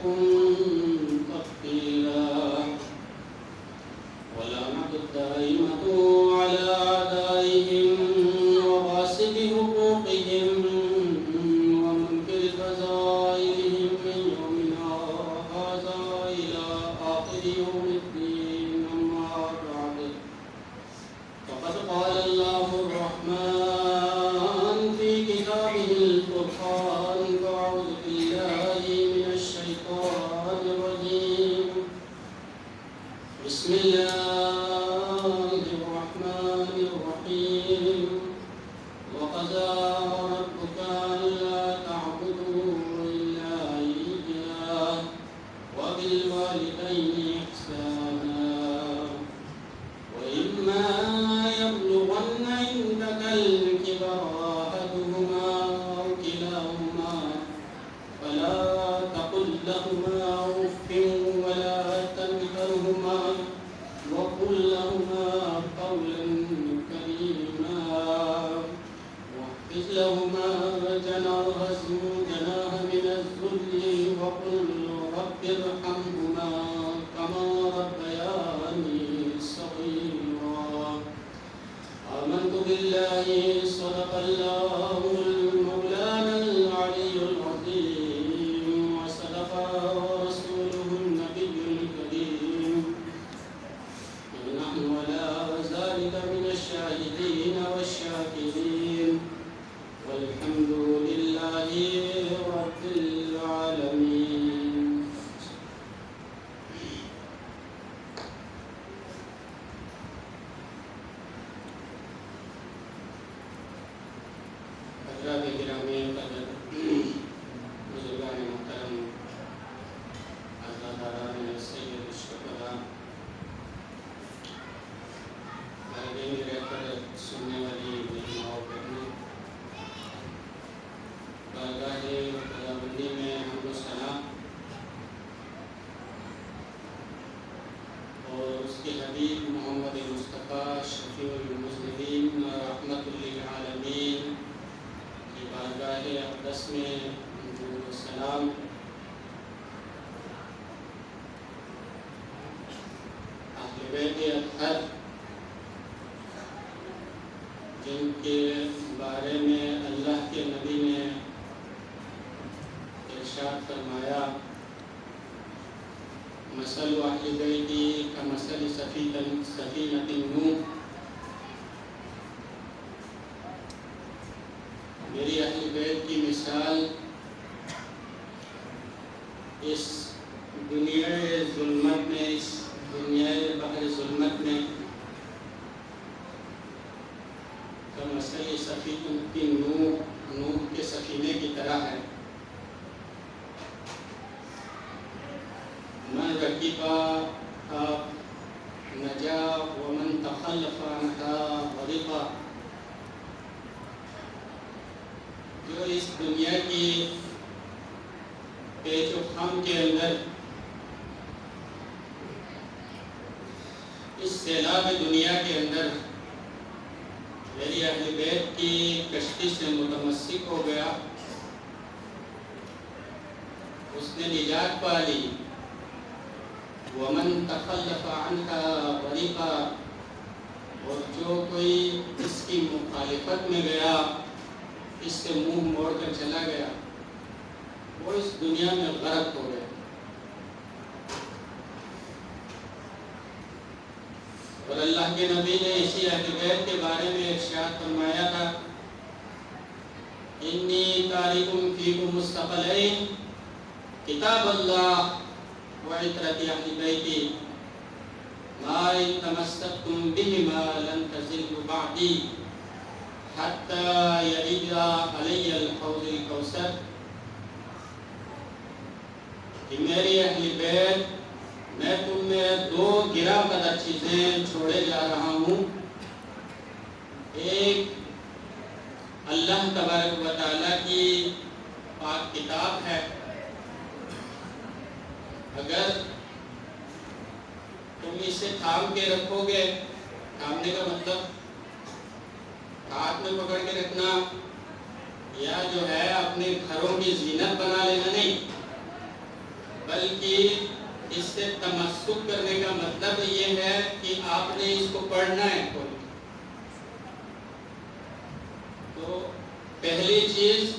وزدناهم تخبيرا ولعنة الدائمة على أعدائهم وغاصب حقوقهم ومنكر فضائلهم من يومنا هذا إلى آخر يوم الدين. أما بعد فقد قال الله الرحمن في كتابه الفرقان فأعوذ بالله من الشيطان الرجيم. بسم الله الرحمن الرحيم. وقضى ربك ألا تعبدوا إلا إياه وبالوالدين إحسانا وإما يبلغن عندك الكبر أحدهما أو كلاهما فلا تقل لهما أف ولا تنهرهما وقل لهما قولا كريما واحفظ لهما جناح من الذل وقل رب ارحمهما كما ربياني صغيرا. آمنت بالله صدق الله المولانا العلي العظيم وصدق رسوله النبي الكريم ونحن على ذلك من الشاهدين والشاكرين والحمد لله رب العالمين. حضرات گرامی قدر بزرگان محترم عزاداران سید الشہداء عالمین میں رہ کر سننے والی میری ماں و بہنوں، بارگاہ خداوندی میں حمد و ثنا اور اس کے حبیب محمد مصطفیٰ شفیع المذنبین رحمت للعالمین کی بارگاہ اقدس میں درود و سلام. اہل بیت اطہر جن کے بارے میں اللہ کے نبی نے ارشاد فرمایا مثل اہل بیتی کمثل سفینۃ نوح، میری اہل بیت کی مثال اس دنیا ظلمت میں، اس دنیا بحر ظلمت میں کمثل سفینۃ نوح کے سفینے کی طرح ہے. من رکبها نجا ومن تخلف عنها غرقا. جو اس دنیا کی پیچ و خم کے اندر، اس سیلاب دنیا کے اندر میری اہل بیت کی کشتی سے متمسک ہو گیا، اس نے نجات پا لی. ومن تخلف عنها غرقا، اور جو کوئی اس کی مخالفت میں گیا، اس سے منہ موڑ کر چلا گیا، وہ اس دنیا میں غرق ہو گیا. اور اللہ کے نبی نے اسی اہل بیت کے بارے میں ارشاد فرمایا تھا انی تارک فیکم الثقلین کتاب اللہ وعطرت اہل بیتی ما ان تمسکتم بہما لن تضلوا بعدی حتی یرد علی الحوض الکوثر. کہ میری اہل بیت، میں تم میں دو گرا قدر چیزیں چھوڑے جا رہا ہوں. ایک اللہ تبارک و تعالیٰ کی پاک کتاب ہے. اگر تم اسے تھام کے رکھو گے، تھامنے کا مطلب ہاتھ میں پکڑ کے رکھنا یا جو ہے اپنے گھروں کی زینت بنا لینا نہیں، بلکہ اس سے تمسک کرنے کا مطلب یہ ہے کہ آپ نے اس کو پڑھنا ہے کھول کے۔ تو پہلی چیز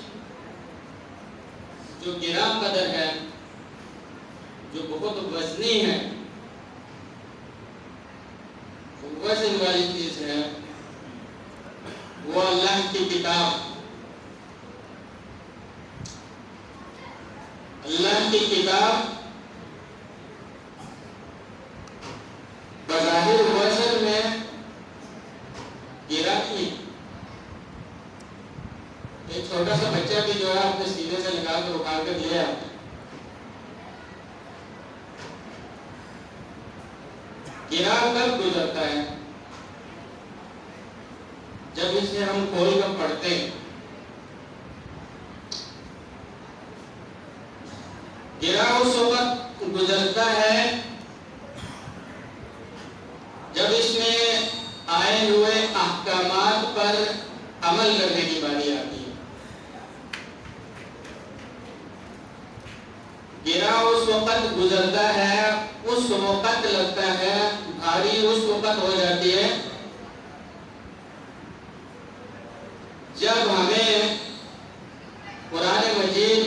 جو گرا قدر ہے، جو بہت وزنی ہے، وزن والی چیز ہے، وہ اللہ کی کتاب۔ اللہ کی کتاب بظاہر وزن میں گرا نہیں۔ ایک چھوٹا سا بچہ بھی جو ہے اپنے سینے سے لگا کر اٹھا کر لیا ہے، گرا کب گزرتا ہے؟ جب اسے ہم کھول کر پڑھتے ہیں۔ گرا اس وقت گزرتا ہے جب اس میں آئے ہوئے احکامات پر عمل کرنے کی باری آتی ہے۔ گرا اس وقت گزرتا ہے، اس وقت لگتا ہے، بھاری اس وقت ہو جاتی ہے جب ہمیں قرآن مجید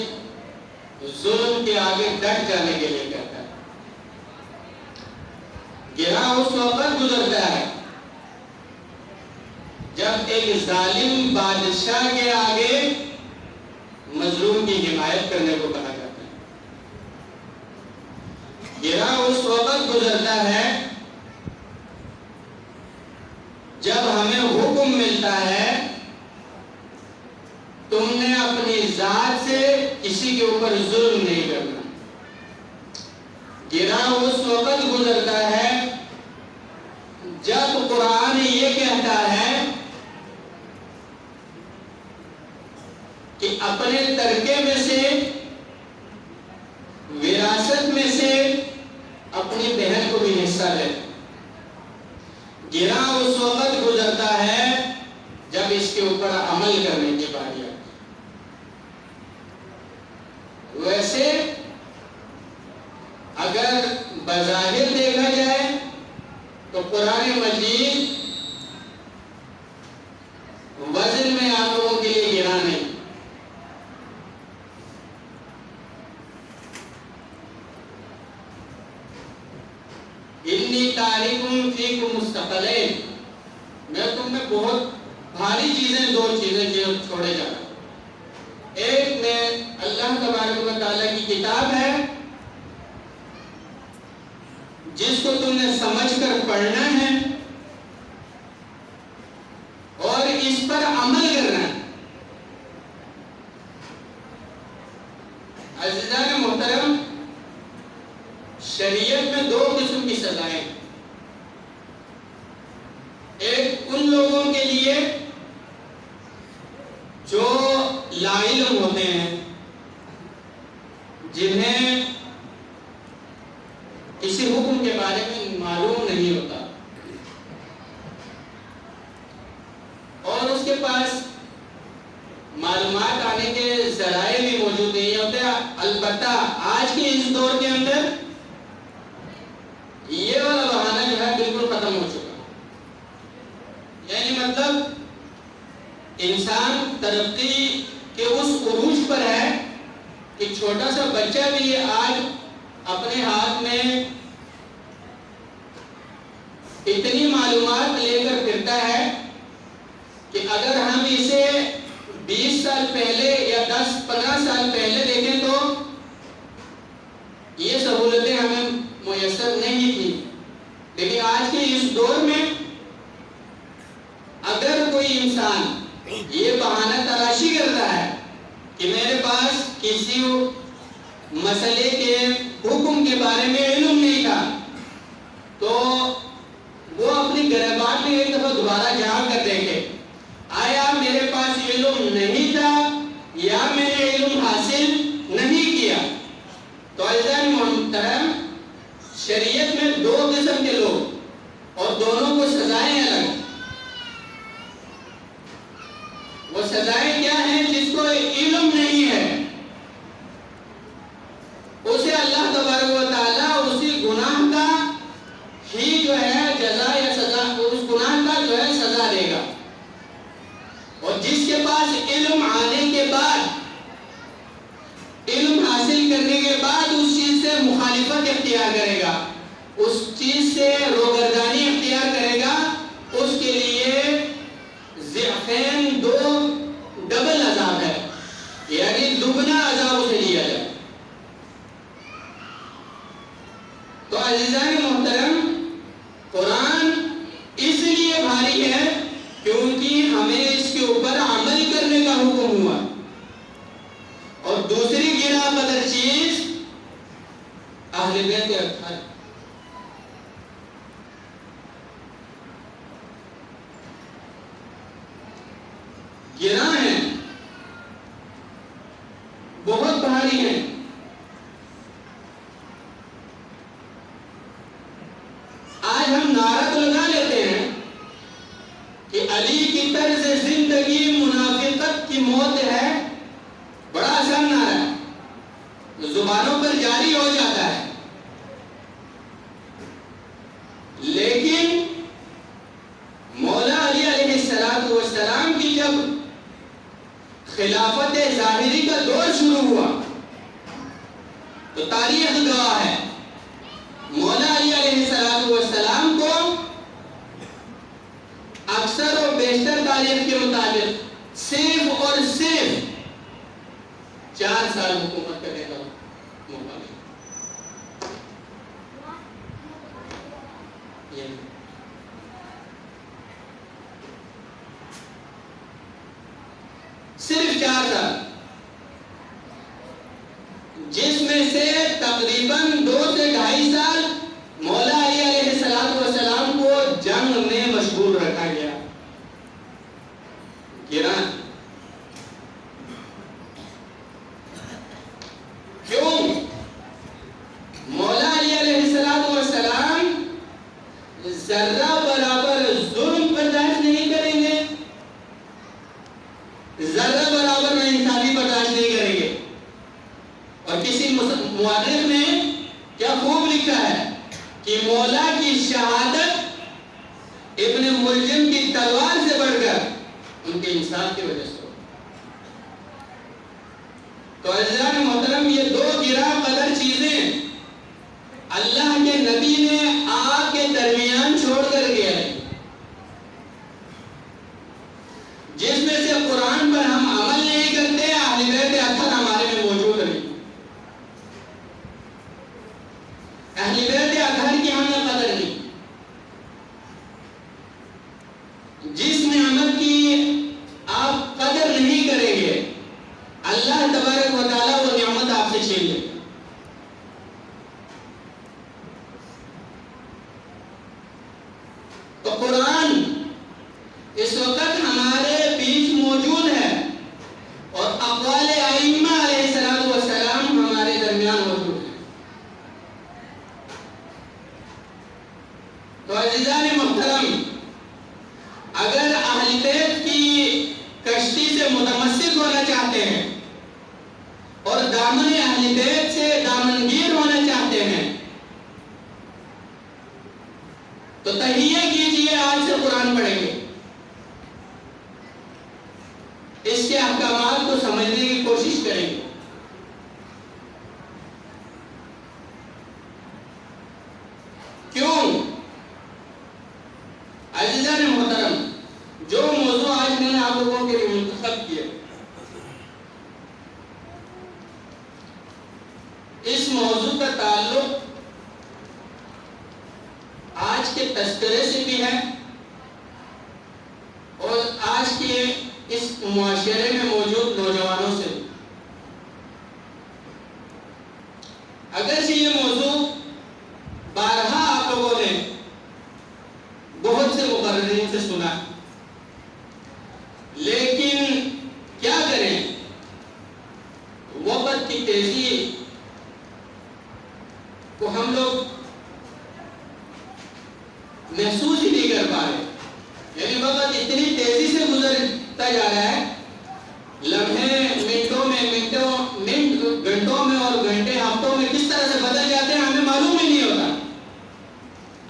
ظلم کے آگے ڈٹ جانے کے لیے کہتا ہے۔ گرا اس وقت گزرتا ہے جب ایک ظالم بادشاہ کے آگے مظلوم کی حمایت کرنے کو کہا جاتا ہے۔ گرا اس وقت گزرتا ہے جب ہمیں حکم ملتا ہے تم نے اپنی ذات سے کسی کے اوپر ظلم نہیں کرنا۔ گرا اس وقت گزرتا ہے جب قرآن یہ کہتا ہے کہ اپنے ترکے میں سے، وراثت میں سے اپنی بہن کو بھی حصہ دے۔ گرا اس وقت گزرتا ہے جب اس کے اوپر عمل کرنے کی باری آتی۔ ویسے اگر بظاہر دیکھا جائے تو قرآن مجید وزن میں آپ لوگوں کے لیے گرا نہیں۔ انی تارکم فیکم مستقلین، میں تم میں بہت بھاری چیزیں، دو چیزیں چھوڑے جا رہا ہوں۔ ایک میں اللہ تبارک و تعالیٰ کی کتاب ہے جس کو تم نے سمجھ کر پڑھنا ہے اور اس پر عمل کرنا ہے۔ عزیزان محترم، شریعت میں دو قسم کی سزائیں، ایک ان لوگوں کے لیے جو لا علم ہوتے ہیں، جنہیں کسی حکم کے بارے میں معلوم نہیں ہوتا اور اس کے پاس معلومات آنے کے ذرائع بھی موجود نہیں ہوتے۔ البتہ آج کے اس دور کے اندر یہ والا بہانہ جو ہے بالکل ختم ہو چکا، یعنی مطلب انسان ترقی کے اس عروج پر ہے کہ چھوٹا سا بچہ بھی آج اپنے ہاتھ میں اتنی معلومات لے کر پھرتا ہے کہ اگر ہم اسے 20 سال پہلے یا 10-15 سال پہلے دیکھیں تو یہ سہولتیں ہمیں میسر نہیں تھی، لیکن آج کے اس دور میں اگر کوئی انسان یہ بہانہ تلاشی کرتا ہے کہ میرے پاس کسی مسئلے کے حکم کے بارے میں علم نہیں تھا، تو وہ اپنی گریبان میں ایک دفعہ دوبارہ جھانک کر دیکھے، آیا میرے پاس علم نہیں تھا یا میں نے علم حاصل نہیں کیا۔ تو عزیزان محترم، شریعت میں دو قسم کے لوگ اور دونوں کو سزائیں الگ۔ وہ سزائیں کیا ہیں؟ جس کو علم نہیں ہے اسے اللہ تبارک اختیار کرے گا، اس چیز سے روگردانی اختیار کرے گا، اس کے لیے ضعفین 2 ڈبل عذاب ہے، یعنی دگنا عذاب اسے دیا جائے۔ تو عزیزان محترم، قرآن اس لیے بھاری ہے کیونکہ ہمیں اس کے اوپر عمل کرنے کا حکم ہوا، اور دوسری گرا بدر چیز اہل بیت اطہار۔ گرا ہیں، بہت بھاری ہیں۔ آج ہم نعرہ تو لگا لیتے ہیں کہ علی کی طرز زندگی منافقت کی موت ہے، بڑا آسان نعرہ ہے، زبانوں پر جاری ہو جاتا ہے، لیکن مولا علی علیہ السلام کی جب خلافت ظاہری کا دور شروع ہوا تو تاریخ گواہ ہے، مولا علی علیہ السلام کو اکثر و بیشتر تاریخ کے مطابق صرف اور صرف 4 سال حکومت کرنے کا موقع ملا۔ صرف 4 سال، جس میں سے تقریباً 2 سے 2.5 سال مولا علی علیہ السلام کو جنگ میں مشغول رکھا گیا۔ گران کیوں؟ مولا علی علیہ السلام ذرہ برابر ظلم برداشت نہیں کریں گے، ذرہ برابر ناانصافی برداشت نہیں کریں گے۔ اور کسی مورخ نے کیا خوب لکھا ہے کہ مولا کی شہادت ابن ملجم کی تلوار سے بڑھ کر ان کے انصاف کی وجہ سے ہو۔ تو عزیزان محترم، یہ 2 گرا قدر چیزیں اللہ کے نبی نے آپ کے درمیان چھوڑ کر گیا ہے، جس میں سے قرآن پر ہم عمل نہیں کرتے، اہل بیت اطہار ہمارے میں موجود نہیں، اہل بیت اطہار کی ہمیں قدر نہیں۔ جس نعمت کی آپ قدر نہیں کریں گے، اللہ تبارک و تعالیٰ وہ نعمت آپ سے چھین لے گا۔ تو قرآن اس وقت ہمارے بیچ موجود ہے، اور اقوال ائمہ علیہ السلام ہمارے درمیان موجود ہے۔ تو عزیزان محترم، اگر اہل بیت کی کشتی سے متمسک ہونا چاہتے ہیں اور دامن اہل بیت سے دامنگیر ہونا چاہتے ہیں تو تہیہ کیجئے، آج سے قرآن پڑھیں گے، اس کے احکامات کو سمجھنے کی کوشش کریں گے۔ کیوں؟ عزیزان محترم، جو موضوع آج میں نے آپ لوگوں کے لیے منتخب کیا، اس موضوع کا تعلق آج کے تذکرے سے بھی ہے اور آج کے اس معاشرے میں موجود نوجوانوں سے۔ اگرچہ یہ موضوع بارہا آپ لوگوں نے بہت سے مقررین سے سنا، لیکن کیا کریں، وقت کی تیزی کو ہم لوگ محسوس ہی نہیں کر پا رہے، یعنی وقت اتنی تیزی سے گزرتا جا رہا ہے، لمحے منٹوں میں، منٹ گھنٹوں میں، اور گھنٹے ہفتوں میں کس طرح سے بدل جاتے ہیں ہمیں معلوم ہی نہیں ہوتا۔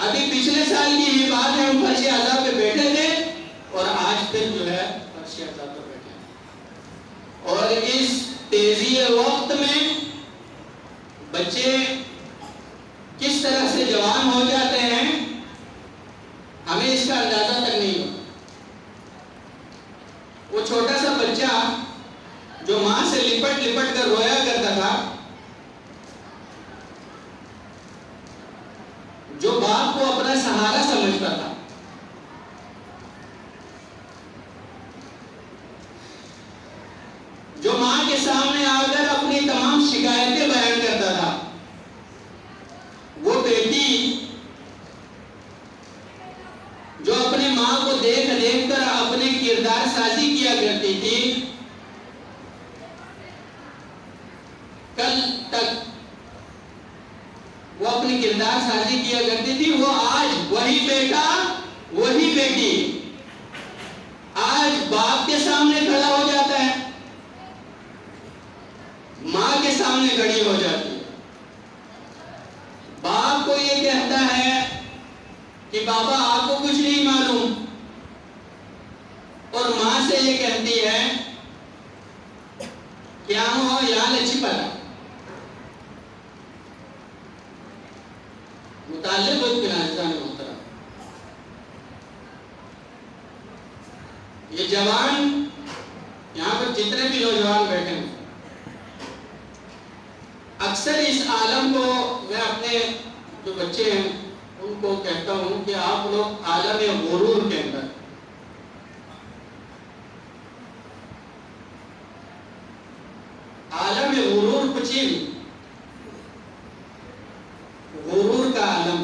ابھی پچھلے سال کی یہ بات ہے، ہم فرش عذاب پہ بیٹھے تھے اور آج پھر جو ہے فرش عذاب پہ بیٹھے ہیں، اور اس تیزی وقت میں بچے جوان ہو جاتے ہیں ہمیں اس کا اندازہ تک نہیں ہوتا۔ وہ چھوٹا سا بچہ جو ماں سے لپٹ لپٹ کر رویا کرتا تھا، جو باپ کو اپنا سہارا سمجھتا تھا، جو ماں کے سامنے آ کر اپنی تمام شکایتیں بیان کرتا تھا، وہ بیٹی جو اپنے ماں کو دیکھ دیکھ کر اپنے کردار سازی کیا کرتی تھی، کل تک وہ اپنی کردار سازی کیا کرتی تھی، وہ آج وہی بیٹا وہی بیٹی آج باپ کے سامنے کھڑا ہو جاتا ہے، ماں کے سامنے کھڑی ہو جاتی ہے۔ باپ کو یہ کہتا ہے کہ بابا آپ کو کچھ نہیں معلوم، اور ماں سے یہ کہتی ہے کیا ہو یا لچی پلا۔ متعلق بہت کنازان محترم، یہ جوان یہاں پر جتنے بھی نوجوان بیٹھے ہیں، اکثر اس عالم کو میں اپنے جو بچے ہیں ان کو کہتا ہوں کہ آپ لوگ عالم غرور کے اندر، عالم غرور پچھل، غرور کا عالم،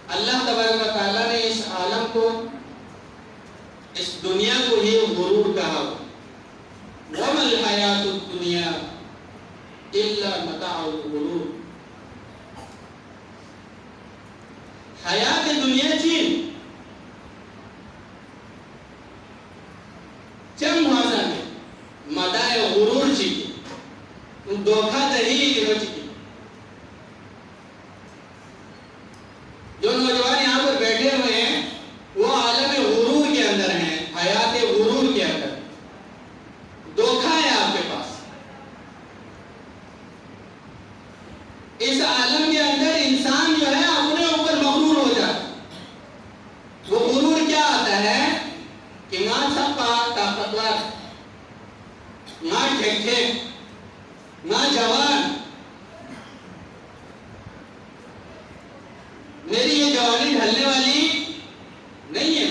اللہ تبارک و تعالیٰ نے اس عالم کو، اس دنیا کو ہی غرور کہا۔ وَمَا الْحَيَاةُ الدُّنْيَا إِلَّا مَتَاعُ الْغُرُورِ۔ حیات دنیا چین چم بھاشا میں مدائے غرور چکی، دھوکہ دہی ہو چکی۔ جو نوجوان یہاں پر بیٹھے ہوئے ہیں وہ عالم غرور کے اندر ہیں، حیات غرور کے اندر، دھوکہ ہے آپ کے پاس۔ اس عالم کے اندر انسان جو ہے اپنے اوپر مغرور ہو جاتا ہے۔ وہ غرور کیا آتا ہے کہ ماں چھپا طاقتور، ماں ٹھیک ٹھیک، ماں جوان، میری یہ جوانی ڈھلنے والی نہیں ہے۔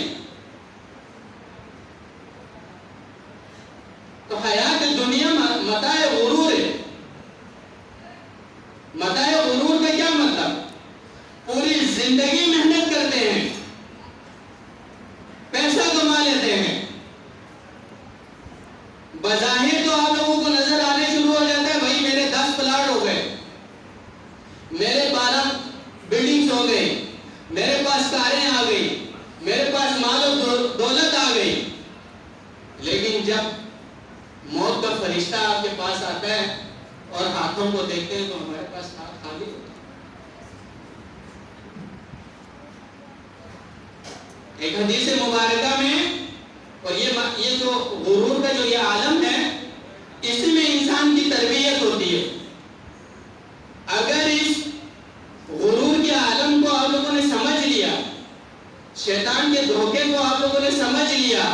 تو حیات دنیا متاع غرور ہے۔ متاع غرور کا کیا مطلب؟ پوری زندگی محنت کرتے ہیں، پیسہ کما لیتے ہیں، بظاہر تو آپ لوگوں کو نظر آنے شروع ہو جاتا ہے بھائی میرے 10 پلاٹ ہو گئے، میرے 12 بلڈنگز ہو گئی، میرے پاس کاریں آ گئی، میرے پاس مال و دولت آ گئی، لیکن جب موت کا فرشتہ آپ کے پاس آتا ہے اور ہاتھوں کو دیکھتے ہیں تو ہمارے پاس ہاتھ خالی ہوتا ہے۔ ایک حدیث مبارکہ میں، اور یہ جو غرور کا جو یہ عالم ہے، اسی میں انسان کی تربیت ہوتی ہے۔ اگر اس غرور کے عالم کو آپ لوگوں نے سمجھ لیا، شیطان کے دھوکے کو آپ لوگوں نے سمجھ لیا،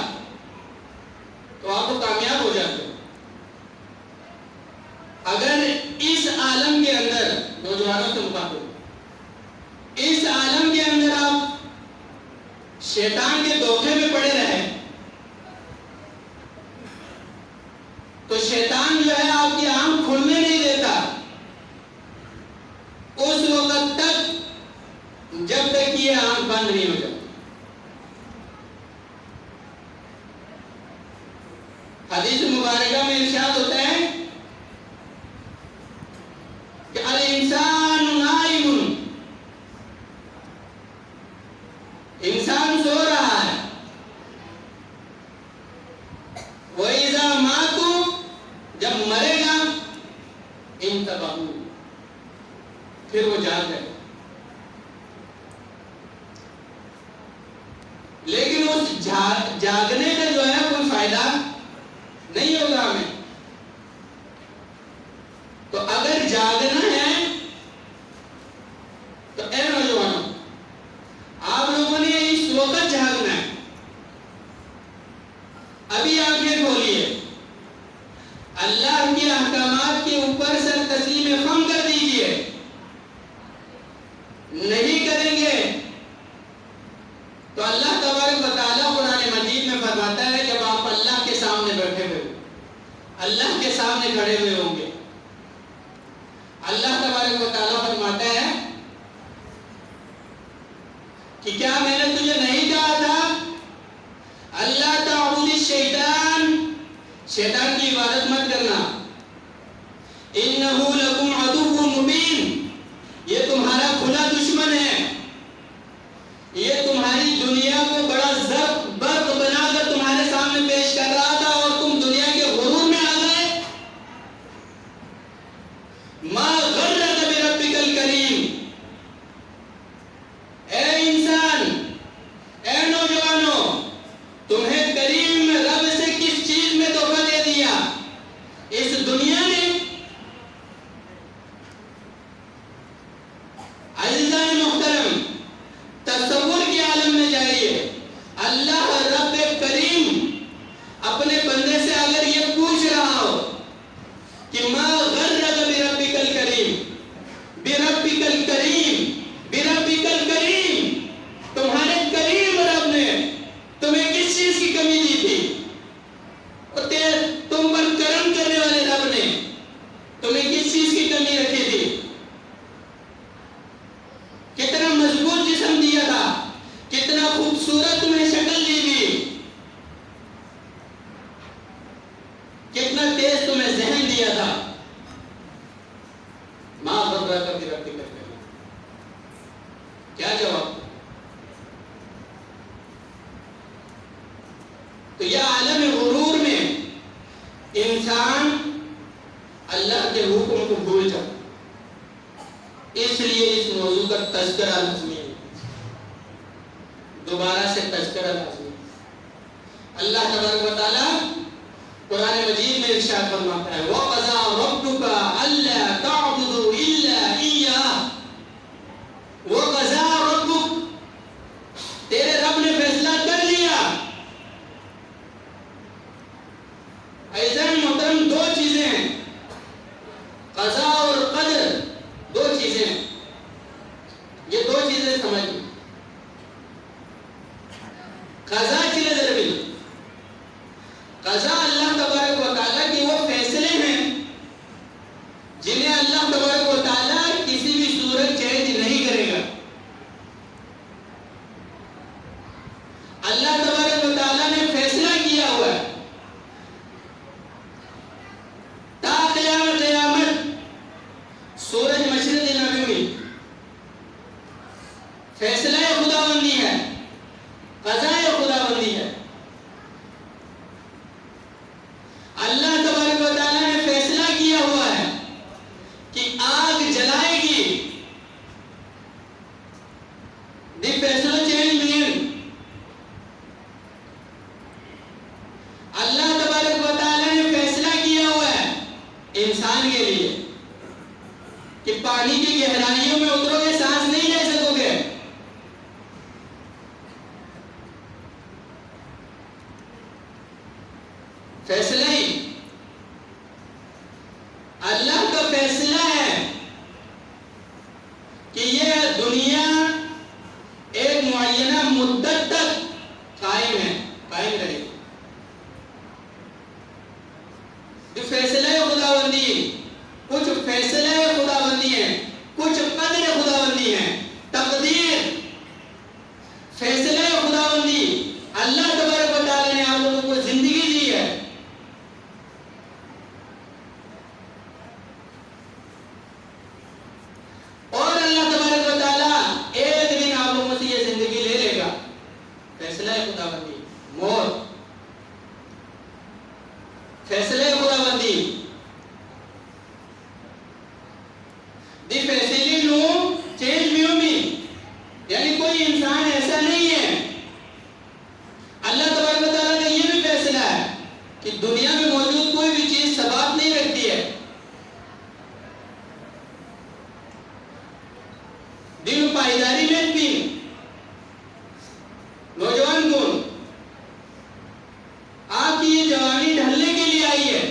تو آپ کو کامیاب ہو جاتے ہو۔ اگر اس عالم کے اندر، نوجوانوں سے مخاطب، اس عالم کے اندر آپ شیطان کے دھوکے میں پڑے رہے تو شیطان جو ہے آپ کی آنکھ کھلنے نہیں دیتا اس وقت تک جب تک یہ آنکھ بند نہیں ہو جاتی۔ حدیث مبارکہ میں ارشاد ہوتا ہے کہ الانسان نائم، انسان سو رہا ہے، وَإِذَا مَاتُوا، جب مرے گا، انتبہوا، پھر وہ جاگ گئے۔ لیکن اس جاگنے کا جو ہے کوئی فائدہ نہیں ہوگا ہمیں۔ تو اگر جاگنا ہے تو اے نوجوان، کے احکامات کے اوپر سر تسلیم خم کر دیجئے. نہیں کریں گے تو اللہ تبارک و تعالیٰ قرآن مجید میں فرماتا ہے جب آپ اللہ کے سامنے بیٹھے ہوئے اللہ کے سامنے کھڑے ہوئے ہوں گے, اللہ تبارک و تعالیٰ فرماتا ہے کہ کیا میں نے تجھے نہیں کہا تھا اللہ تعبد الشیطان, شیطان کی عبادت مت کرنا, انہ لکم عدو مبین, یہ تمہارا کھلا دشمن ہے, یہ تمہاری دنیا کو بڑا برق بنا کر تمہارے سامنے پیش کر رہا تھا اور تم دنیا کے غرور میں آ گئے. ما غرک بربک الکریم, اے انسان, اے نوجوانوں, تمہیں کریم رب سے کس چیز میں دھوکہ دے دیا؟ اس دنیا میں. عزیزان محترم, تصور کے عالم میں جائیے, اللہ رب کریم اپنے بندے سے اگر یہ پوچھ رہا ہو کہ ما غرک بربک الکریم, بربک الکریم, بربک الکریم, تمہارے کریم رب نے تمہیں کس چیز کی کمی دی تھی؟ تم پر کرم کرنے والے رب نے تمہیں کس چیز کی کمی رکھی تھی؟ کتنا مضبوط جسم دیا تھا, کتنا خوبصورت تمہیں شکل دی تھی, کتنا تیز تمہیں ذہن دیا تھا. ماں غرک بربک الکریم, کیا جواب؟ تو یہ عالم غرور میں انسان اللہ کے حکم کو بھول جاتا. اس لیے اس موضوع کا تذکرہ لازمی ہے, دوبارہ سے تذکرہ لازمی ہے. اللہ تبارک و تعالیٰ قرآن مجید میں ارشاد فرماتا ہے وَقَضَىٰ رَبُّكَ أَلَّا تَعْبُدُوا إِلَّا إِيَّاهُ, وَقَضَىٰ رَبُّكَ, تیرے رب نے فیصلہ کر لیا. عزیزان محترم, دو چیزیں ہیں, قضاء اور قدر, دو چیزیں ہیں. یہ دو چیزیں سمجھیں. قضاء کی نظر میں قضاء اللہ تبارک و تعالیٰ کی وہ فیصلے ہیں جنہیں اللہ تبارک و تعالیٰ کسی بھی صورت چینج نہیں کرے گا. اللہ تبارک و تعالیٰ نے فیصلہ کیا ہوا ہے تا قیامت, سورج مشرق نبی, فیصلہ خداوندی ہے, قضاء خداوندی ہے. اللہ تبارک و تعالیٰ نے فیصلہ کیا ہوا ہے کہ آگ جلائے گی. دی فیصلہ چینج مین, اللہ تبارک و تعالیٰ نے فیصلہ کیا ہوا ہے انسان کے لیے کہ پانی کی گہرائیوں میں اترو گے, سانس نہیں لے سکو گے. فیصلہ ہی اللہ کا فیصلہ ہے کہ یہ دنیا ایک معینہ مدت تک قائم رہے گی. فیصلہ خداوندی, کچھ فیصلہ خداوندی ہیں, کچھ قدر خداوندی ہیں. تقدیر, فیصلہ خداوندی, اللہ تبارک و تعالیٰ نے آپ لوگوں کو زندگی دی ہے. اور اللہ تبارک و تعالیٰ ایک دن آپ لوگوں سے یہ زندگی لے لے گا. فیصلہ خداوندی. موت, فیصلہ خداوندی. دی فیصلے نو چینج میومی, یعنی کوئی انسان ایسا نہیں ہے. اللہ تبارک و تعالیٰ کا یہ بھی فیصلہ ہے کہ دنیا میں موجود کوئی بھی چیز ثبات نہیں رکھتی ہے. دن پائیداری میں بھی نوجوان کون, آپ کی یہ جوانی ڈھلنے کے لیے آئی ہے.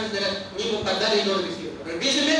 sekarang ini muqaddar itu disitu. Bismillah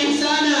ihsana,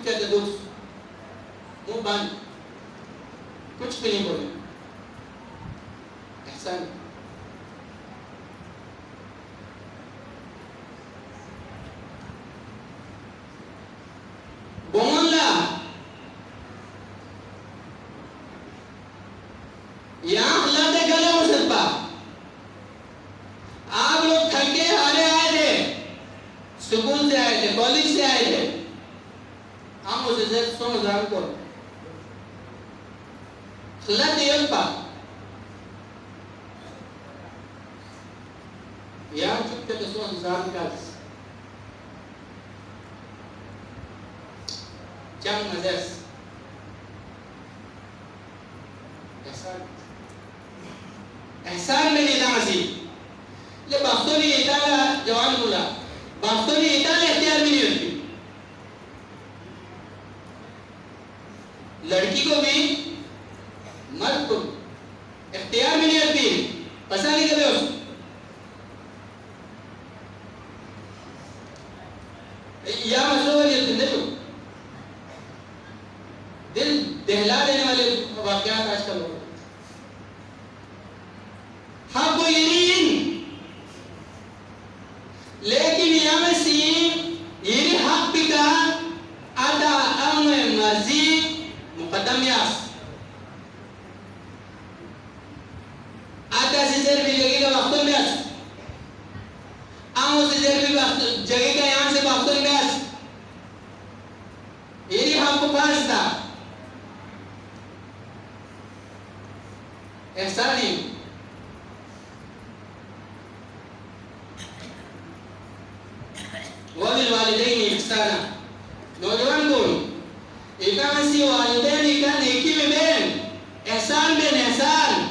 چپ کہتے دوست منہ بند کچھ بھی نہیں بولے احسان بوملا یہاں اللہ دے گلے ہو سکتا آپ لوگ تھکے ہارے آئے تھے سکول سے آئے تھے کالج سے آئے تھے ہم اسے سے سو ہزار کو خلط دیل پا یہاں چک کے 100,000 کا چم مزیس احسان میں نہیں ناسی لے بافتونی ایتالا جوان بولا بافتونی ایتالا اختیار بھی نہیں ہوتی لڑکی کو بھی مرد کو اختیار بھی نہیں ہوتی پسا نہیں کرے اس یا مسئلہ نہیں ہوتی دیکھو دل دہلا دینے والے واقعات آج کل ہو حق و یقین لیکن یہاں میں سی یہ حق بھی کا ادا امر مزید مقدم یاس آتا سے زیر بھی جگہ کا وقتوں میں آس آموں سے زیر بھی جگہ کا یہاں سے وقتوں میں آس یہ حق کو پاس تھا احسانی وَبِالْوَالِدَيْنِ اِحْسَانًا نوجوان کو اکامسی والدین کا نیکی میں بین احسان بین احسان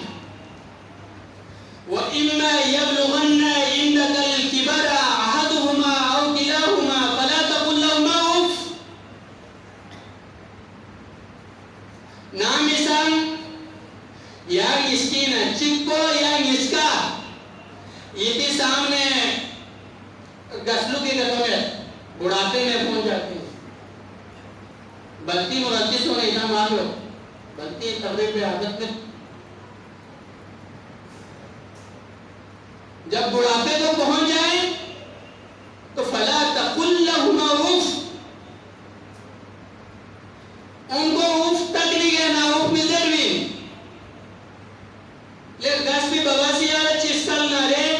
وَإِمَّا يَبْلُغَنَّ عِنْدَكَ الْكِبَرَ أَحَدُهُمَا أَوْ كِلَاهُمَا فَلَا تَقُلْ لَهُمَا أُفٍّ نام اسم یا مسکین چکو یا مسکا یہ تھی سامنے گسلو کی گتوں میں بڑھاتے میں پہنچ جاتے ہیں بلتی مرکز ہونے اتنا مان لو بلتی تبریک پہ عادت میں جب بڑھاپے کو پہنچ جائیں تو فلا تقل لهما اف ان کو اف تک نہیں کہنا اف مزر بھی لیکن گس بھی بواسی آرہ چسکل نہ رہے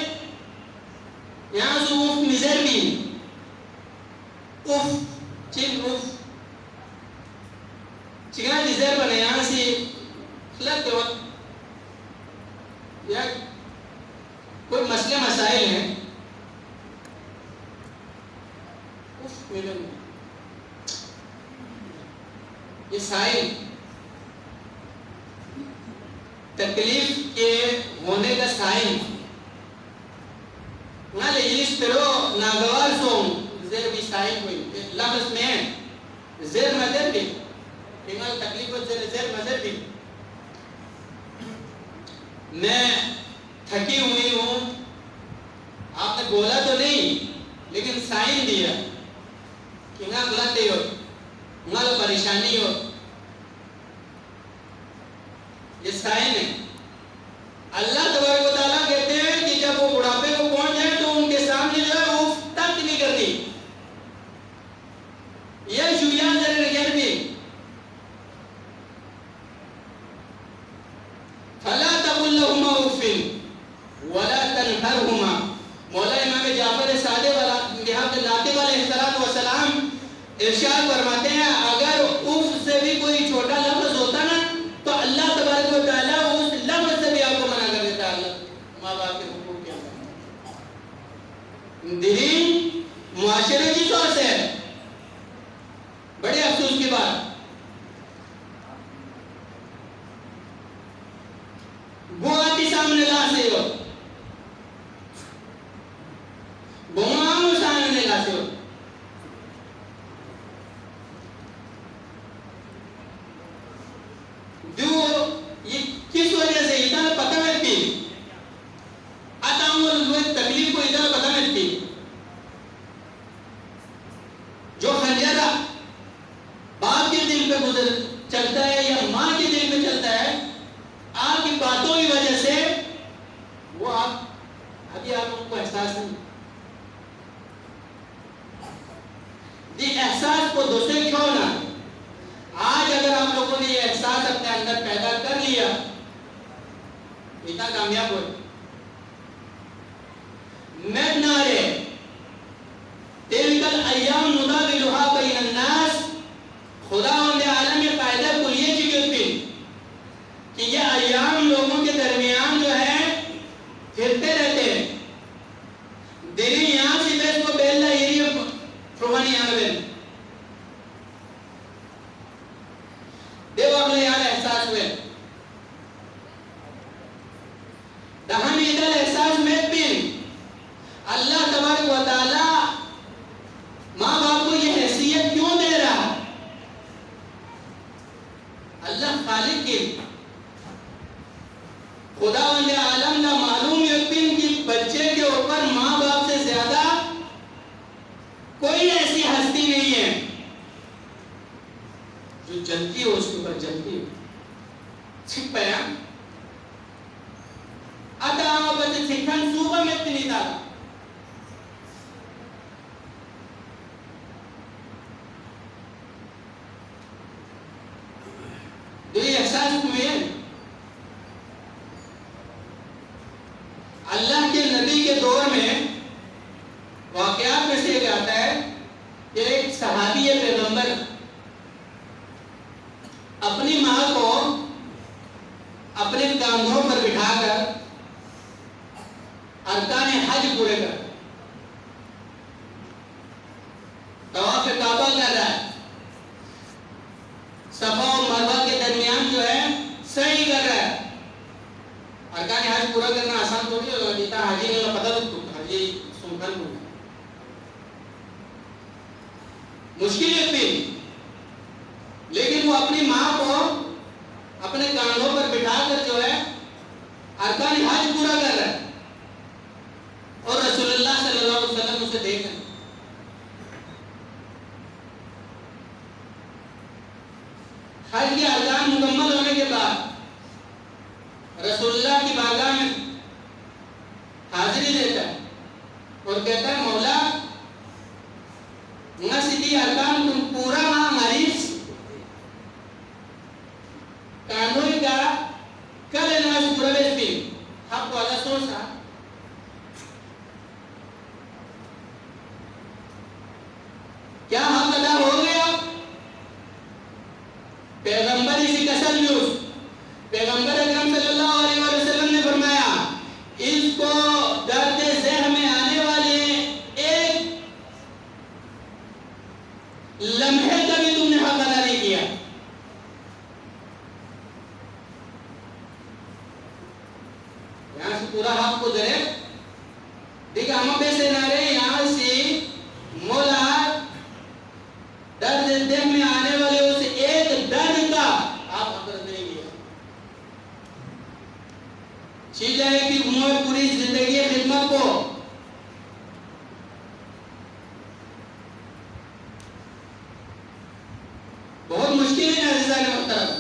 یہاں سے اف مزر بھی اف چل اف چکنا مزر بنے یہاں سے خلق کے وقت یا کوئی مسئلے مسائل ہیں اف مزر میں یہ سائل تکلیف کے ہونے کا سائن نہ لیجیس پھرو ناگوار سوم زیر بھی سائن ہوئی لفظ میں زیر مدر بھی انگل تکلیف کو زیر مدر بھی میں تھکی ہوئی ہوں آپ نے بولا تو نہیں لیکن سائن دیا کہ نہ غلطی ہو نہ پریشانی ہو یہ سائن ہے اللہ تبارک و تعالیٰ کہتے ہیں کہ جب وہ بڑھاپے کو پہنچ جائے تو ان کے سامنے جو ہے وہ تک نہیں کرتی یہ شویان ذرے نگر بھی فَلَا تَقُلْ لَهُمَا اُفٍّ وَلَا تَنْهَرْهُمَا مولا امام جعفر صادق بہت لاطب علیہ السلام ارشاد فرماتے ہیں اگر اف سے بھی کوئی چھوٹا لفظ ہوتا نا تو اللہ تبارک و تعالیٰ اس لفظ سے بھی آپ کو منع کر دیتا ہے ماں باپ کے حقوق کے اندر دین معاشرے کی طور سے بڑے افسوس کی بات وہ آتی سامنے لا سے ہو گمام سامنے لا سے ہو جو یہ کس وجہ سے اتنا پتہ ملتی آتاؤں اور تکلیف کو اتنا پتہ ملتی جو خنجرہ وہ دوسرے کیوں نہ؟ آج اگر آپ لوگوں نے یہ احساس اپنے اندر پیدا کر لیا، اتنا کامیاب ہوئے۔ مدنارے تلک الایام نداولها بین الناس، خداوند عالم یہ قاعدہ کلیہ چکے کہ یہ ایام لوگوں کے درمیان جو ہے پھرتے رہتے ہیں۔ دلی یہاں سے بیس کو بیلنا یہ پروانی یہاں بیل دیو اگلے یہاں احساس ہوئے دہن ایدل احساس میں پین اللہ تبارک و تعالی ماں باپ کو یہ حیثیت کیوں دے رہا؟ اللہ خالق کی خداوند عالم کا معلوم یقین کہ بچے کے اوپر ماں باپ سے زیادہ کوئی ایسی ہستی نہیں ہے جو جلتی ہو اس کے اوپر جلتی ہو۔ چھپ پیا اتا آمہ بچے چھکن صوبہ میں اتنی تھا تو یہ احساس ہوئے اللہ کے نبی کے دور میں واقعات میں سے یہ آتا ہے کہ ایک صحابی پیغمبر اپنی ماں کو اپنے کاندھوں پر بٹھا کر ارکان حج پورے کر طواف کعبہ کر رہا ہے، صفا و مروہ کے درمیان جو ہے سعی کر رہا ہے۔ ارکان حج پورا کرنا آسان تھوڑی ہوگا، جیتا حاجی نے اللہ پتہ تو حاجی سنکھن ہوگا مشکل ہے پھر، لیکن وہ اپنی ماں کو اپنے کاندھوں پر بٹھا کر جو ہے ارکان حج پورا کر رہا ہے اور رسول اللہ صلی اللہ علیہ وسلم اسے دیکھ رہے ہیں۔ حج کے ارکان مکمل ہونے کے بعد رسول اللہ کی بارگاہ میں حاضری دیتا ہے اور کہتا ہے مولا نہ سیدھی ارکان تم پورا ماں مریض کانوئی کا کل نواز پورا بیس بھی آپ کو آدھا سوچا کیا حق ادا ہو گیا؟ پیغمبر اسی کسل یوز پیغمبر اکرم صلی اللہ علیہ وسلم نے فرمایا اس کو درد ذہن میں آنے والے ایک لمحے کا بھی تم نے حق ادا نہیں کیا۔ یہاں سے پورا حق کو ذرے دیکھا ہم پہ سے نارے یہاں سے مولا درد ذہن میں آنے والے اس ایک درد کا آپ حق نہیں کیا۔ چیز ہے کہ عمر پوری زندگی خدمت کو بہت مشکل ہے عزیزان محترم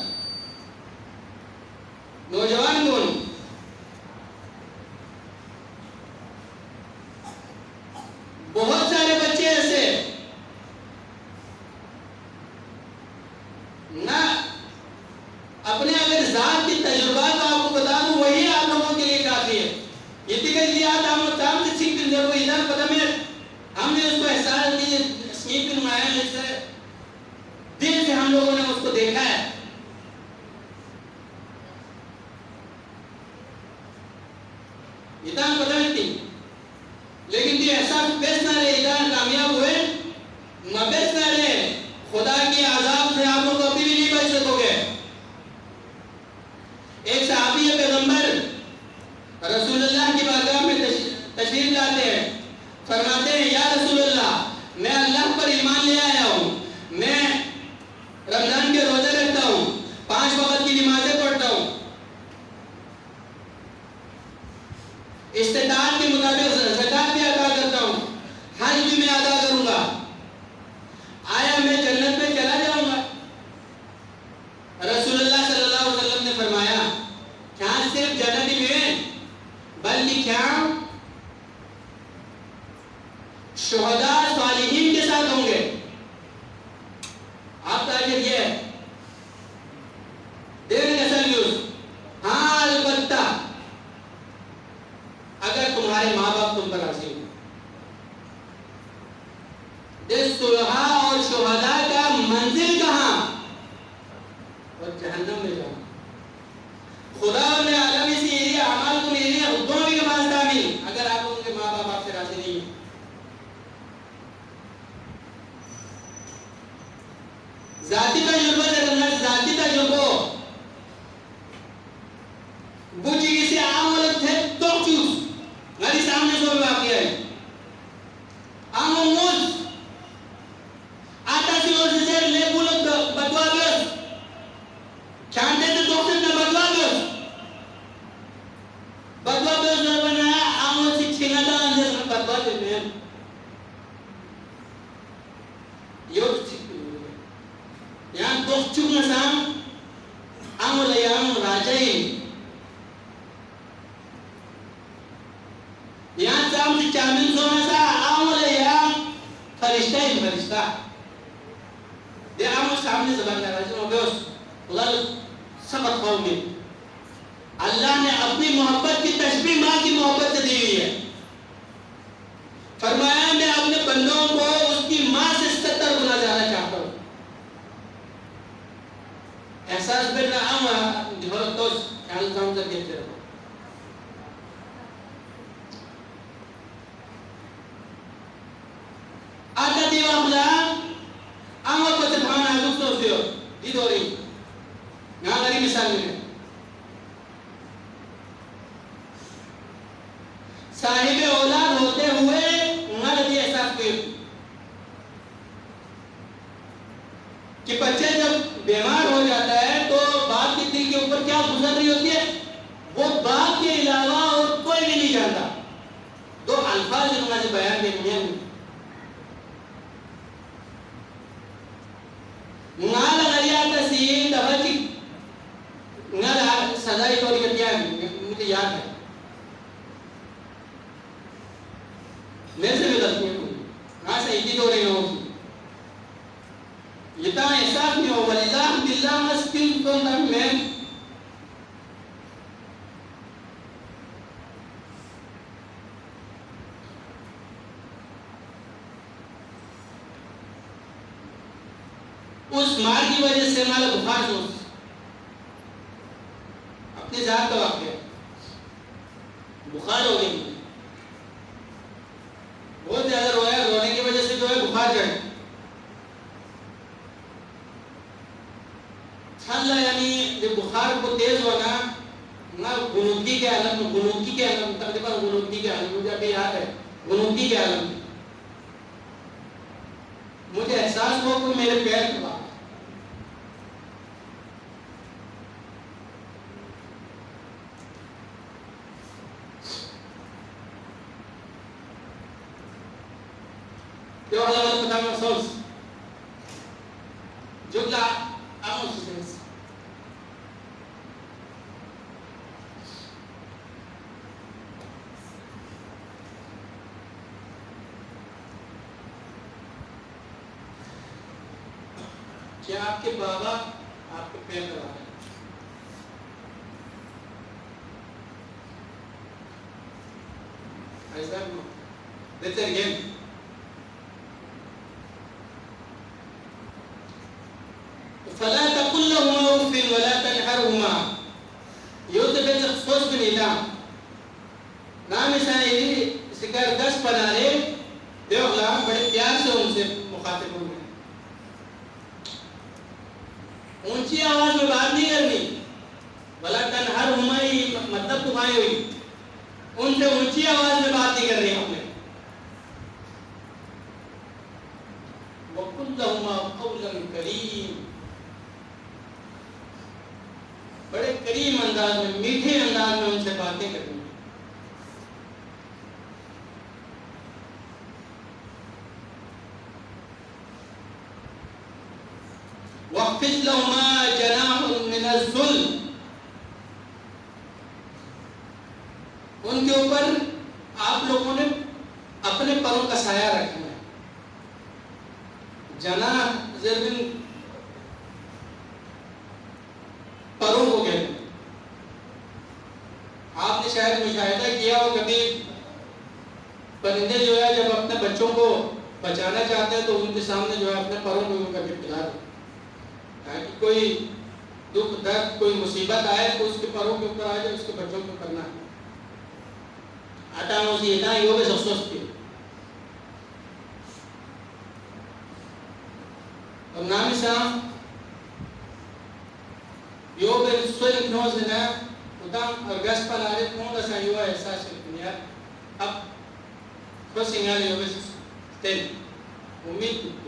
نوجوان کون بہت سارے بچے ایسے نہ اپنے اگر ذات کی تجربات آپ کو بتا دوں وہی آپ لوگوں کے لیے کافی ہے۔ اتقلیات آمد سے چھک دن ضرور ادھر پتہ میں ہم نے اس کو احساس دی سنیپ نمایا جس سے دل سے ہم لوگوں نے اس کو دیکھا ہے۔ اتنا پتہ نہیں تھی لیکن یہ احساس بیس نہ رہے اتنا کامیاب ہوئے نہ بیس نہ رہے خدا کی عذاب سے آپ لوگ ابھی بھی نہیں بچ سکو گے۔ ایک صحابی پیغمبر رسول اللہ کی بارگاہ میں تشریف لاتے ہیں، فرماتے ہیں یا رسول اللہ میں اللہ پر ایمان لے آیا ہوں، میں رمضان کے روزے رکھتا ہوں، منزل کہاں؟ اور جہنم میں جانا. خدا نے عالم اسی ایریا اعمال کو نہیں ہے خودوں بھی نماز تعمیل اگر آپ ان کے ماں باپ آپ سے راضی نہیں ہیں. ذاتی تجربہ کرنا ذاتی تجربہ وہ چیز سے عام ولد تھے تو چوز ہماری سامنے جو واقعہ ہے عام موز آتا سی اور سے لے بولت بدوا گس چاندے تو دوسرے نہ بدوا گس نہ بنایا عام سی چھینا دا اندر بدوا دے میں یو یہاں دوست چوک نسام عام لیام راجعی یہاں چام سے چامن سونا سا عام لیام فرشتہ ہی فرشتہ دے عام سامنے زبان کر رہا ہے اس خدا سبق قوم میں اللہ نے اپنی محبت کی تشبیہ ماں کی محبت سے دی ہوئی ہے. فرمایا میں اپنے بندوں کو اس کی ماں سے 70 گنا زیادہ چاہتا ہوں. احساس بنا عام جبرت تو خیال کام سے کہتے رہو. آتا دیو اخلا عام کو سے بھانا آزوک تو سیو دی دو رہی یہاں غریب مثال میں صاحب اولاد ہوتے ہوئے انہیں احساس کوئی کہ بچے جب بیمار ہو جاتا ہے تو باپ کے دل کے اوپر کیا گزر رہی ہوتی ہے وہ باپ کے علاوہ اور کوئی بھی نہیں جانتا. دو الفاظ انہوں نے بیان کرنے ہیں نال غریہ تسین دفعہ کی نال سزائی طوری کر کیا ہے مجھے یاد ہے میرے سے بھی غلطی ہے کوئی کہاں سے ایدی طوری نہ ہوگی یہ تاں احساس نہیں ہو وَلِلَّهِ بِاللَّهِ مَسْكِن کون تک میں اس مار کی وجہ سے ہمارا بخار سوچ اپنی ذات کا واقعہ بخار ہو گئی بہت زیادہ رویا رونے کی وجہ سے جو ہے بخار جائے چھلا یعنی جب بخار کو تیز ہونا نہ گنودگی کے عالم میں گنودگی کے عالم تقریباً گنودگی کے عالم مجھے ابھی یاد ہے گنودگی کے عالم مجھے احساس ہوا کہ میرے پیر دبا جو اللہ علیہ وسلم افسوس جملہ اموس سنس کیا آپ کے بابا آپ کے پیر دبا رہے ہیں ایسا لیتے ہیں گیم فلا تقل لهما اف ولا تنهرهما یہ تو بے افسوس بھی نہیں تھا نام شاعری سکر دس پنارے دیو غلام بڑے پیار سے ان سے مخاطب ہوئے اونچی آواز میں بات نہیں کرنی ولا تنهرهما مطلب تمہاری ہوئی ان سے اونچی آواز میں بات نہیں کرنی ہم نے وقل لهما قولا کریم بڑے کریم انداز میں میٹھے انداز میں ان سے باتیں کرنی وَاخْفِضْ لَهُمَا جَنَاحًا مِنَ الذُّلِّ ان کے اوپر آپ لوگوں نے اپنے پروں کا سایہ رکھنا ہے جناح زربن پروں کو کہتے ہیں آپ نے شاید مشاہدہ کیا ہو کبھی پرندے جو ہے جب اپنے بچوں کو بچانا چاہتے ہیں تو ان کے سامنے جو ہے اپنے پروں کو کر کے پھیلا دو تاکہ کوئی دکھ درد کوئی مصیبت آئے تو اس کے پروں کے اوپر آ جائے، اس کے بچوں کو کرنا ہے. Atamos y da yo beso sosti. Namisa yo ben suel knozena udam argas palare konda sa yo esa shirkniya ab khosingal yo bes ten umid tukki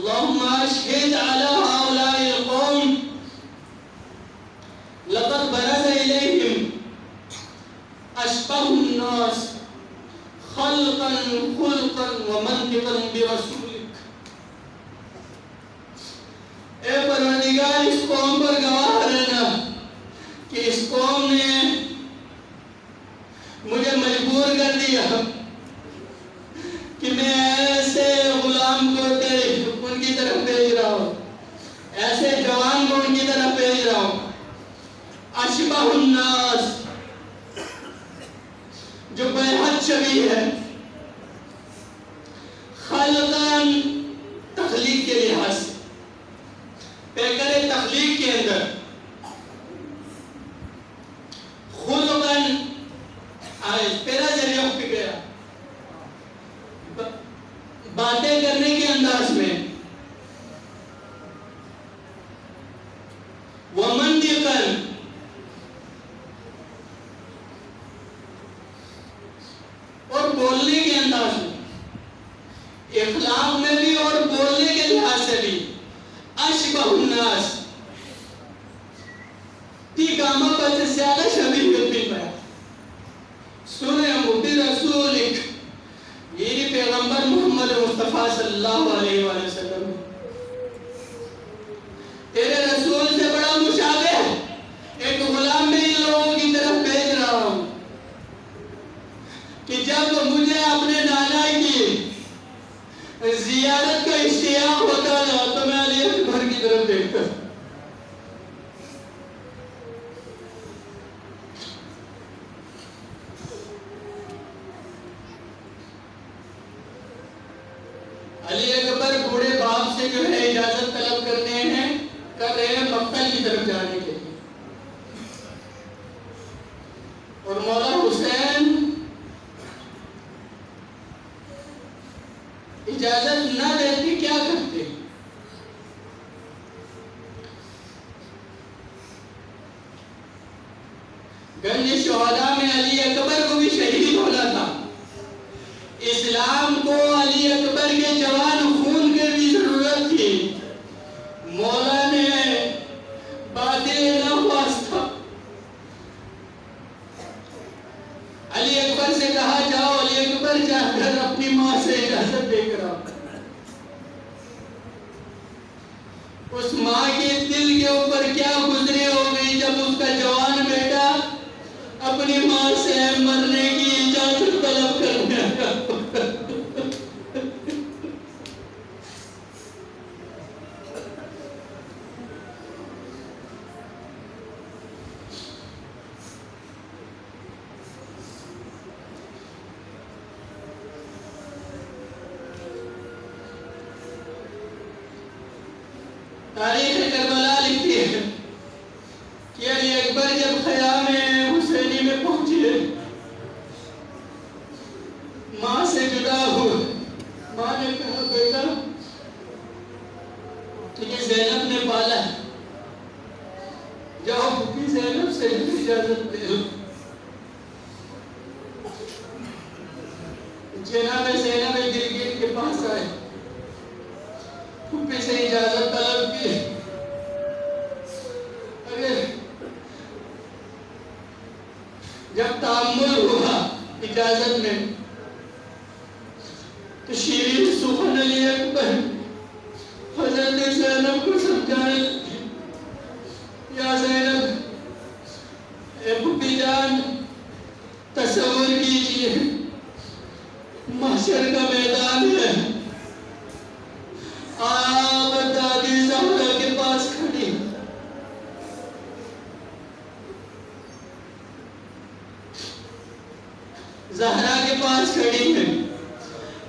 اللهم اشهد على هؤلاء القوم لقد برز إليهم أشبه الناس خلقا خلقا ومنطقا برسولك. اے پروردگار اس قوم پر گواہ رہنا کہ اس قوم نے مجھے مجبور کر دیا کہ میں ایسے غلام کو ان کی طرف بھیج رہا ہوں, ایسے جوان کو ان کی طرف بھیج رہا ہوں. اشبہ الناس جو بے حد شبیہ ہے, خلقاً تخلیق کے لحاظ سے, پیکر تخلیق کے اندر, خلقاً پہلا ذریعہ پہ گیا باتیں کرنے کے انداز میں, ومنطقاً اور بولنے کے انداز میں, اخلاق میں بھی اشبہ الناس تی کاما پر زیادہ شبیہ بھی پایا سنیں مبی رسولک میری پیغمبر محمد مصطفیٰ صلی اللہ علیہ وآلہ وسلم تیرے رسول سے بڑا مشابہ ایک غلام میں ان لوگوں کی طرف بھیج رہا ہوں کہ جب مجھے اپنے نانا کی زیارت کا اشتیاق ہوتا ہے تو میں علی اکبر کی طرف دیکھتا علی اکبر بوڑھے باپ سے جو ہے اجازت طلب کر رہے ہیں مقتل کی طرف جانے کے لیے اور مولا حسین اجازت نہ دیتی کیا کرتے گنج شہداء میں علی اکبر کو بھی شہید ہونا تھا اسلام کو علی اکبر کے جوان خون کے بھی ضرورت تھی مولا نے باطل نہ واسطہ علی اکبر سے کہا جاؤ علی اکبر جا کر اپنی ماں سے اجازت دے کر آؤ اس ماں کے دل کے اوپر کیا گزری ہوگی جب اس کا جوان بیٹا اپنی ماں سے مرنے کی اجازت طلب کرنے آیا تاریخ کربلا لکھتی ہے کہ علی اکبر جب خیام حسینی میں پہنچے ماں سے جدا ہوئے ماں نے کہا بیٹا تجھے زینب نے پالا ہے جاؤ پھوپھی زینب سے اجازت دے دو جناب زینب گلگت کے پاس آئے پھوپھی سے اجازت طلب کی جب تعامل ہوا اجازت میں تو شیرین سخن علی اکبر حضرت زینب کو سمجھانے یا زینب اے پھوپھی جان تصور کیجئے محشر کا میدان ہے آپ دادی زہرا کے پاس کھڑی زہرا کے پاس کھڑی ہے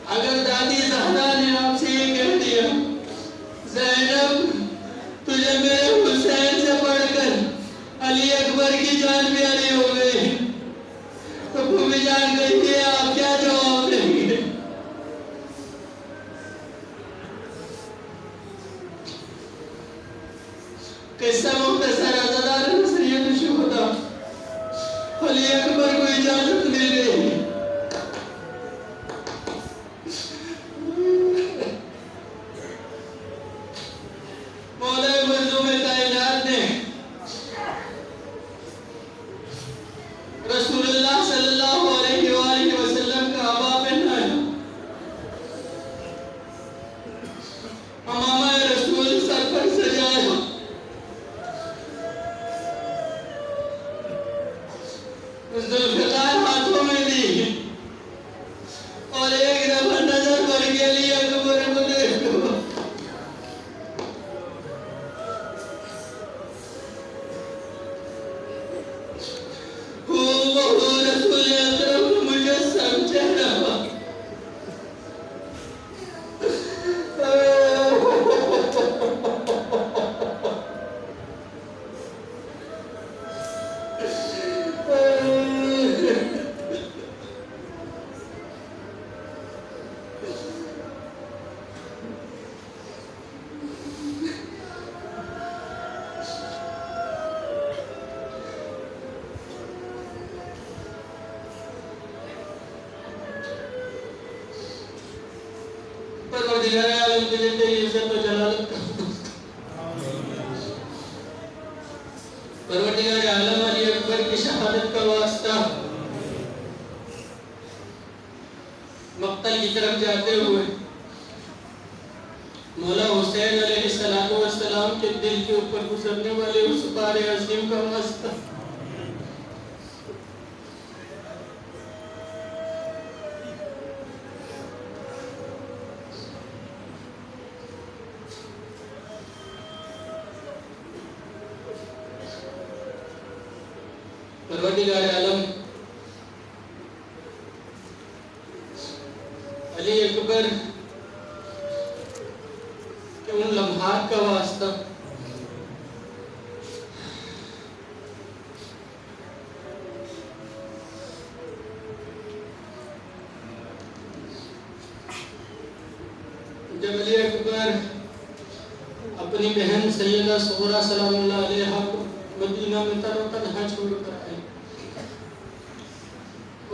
اگر دادی زہرا نے آپ سے یہ کہہ دیا زینب تجھے میرے حسین سے بڑھ کر علی اکبر کی جان پیاری ہو گئی تو پھوپھی جان کہیے آپ کیا جواب دیں گے قصہ مختصر عزادار نصریت شہداء علی اکبر کو اجازت مل گئی مولا مظلوم کائنات نے رسول اللہ صلی اللہ علیہ وآلہ وسلم کا عبا پہنایا امامہ رسول سر پر سجایا ذوالفقار ہاتھوں میں دی اور ایک دفعہ نظر پڑ کے علی اکبر کو دیکھو رسول اکرم مجسم چہرہ پروردگار عالم تجھے تیری عزت و جلالت کا پروردگار عالم علی اکبر کی شہادت کا واسطہ مقتل کی طرف جاتے ہوئے مولا حسین علیہ السلام کے دل کے اوپر گزرنے والے اس بار عظیم کا واسطہ پروردگار عالم علی اکبر کہ ان لمحات کا واسطہ جب علی اکبر اپنی بہن سیدہ صغریٰ سلام اللہ علیہا کو مدینہ میں تر و تنہا چھوڑ کر آئے،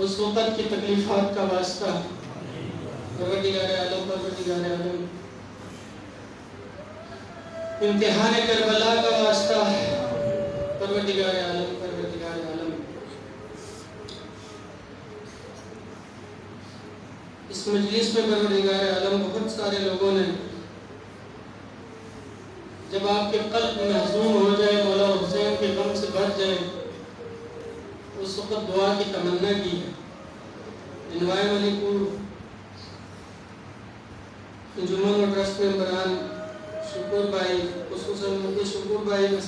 اس وقت کی تکلیفات کا واسطہ پروردگار عالم امتحان کربلا کا واسطہ پروردگار عالم اس مجلس میں پروردگار عالم بہت سارے لوگوں نے جب آپ کے قلب محزون ہو جائے، مولا حسین کے غم سے بچ جائے، اس وقت دعا کی تمنا کی ہے۔ انوائے علی پور انجمن و ٹرسٹ ممبران شکور بھائی، خصوصاً مجھے شکور بھائی میں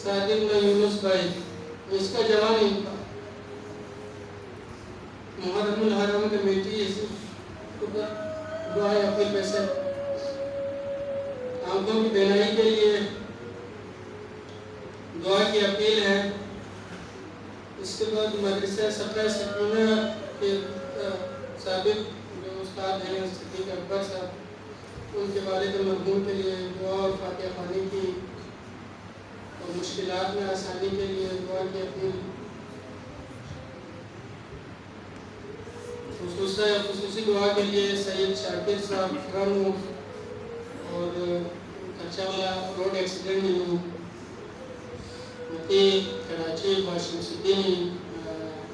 صادق میں یونس بھائی، اس کا جوان ہی تھا محرم الحرم کمیٹی دعائے اپیل پیسے آنکھوں کی بینائی کے لیے دعا کی اپیل ہے۔ اس کے بعد مدرسہ سقہ سکینہ کے سابق جو استاد ہیں صدیق اکبر صاحب، ان کے والد مرحوم کے لیے دعا اور فاتحہ خوانی کی اور مشکلات میں آسانی کے لیے دعا کی اپیل، خصوصی دعا کے لیے سید شاکر صاحب فرانو اور اچھا والا روڈ ایکسیڈنٹ میں متی کراچی واشنگ سٹی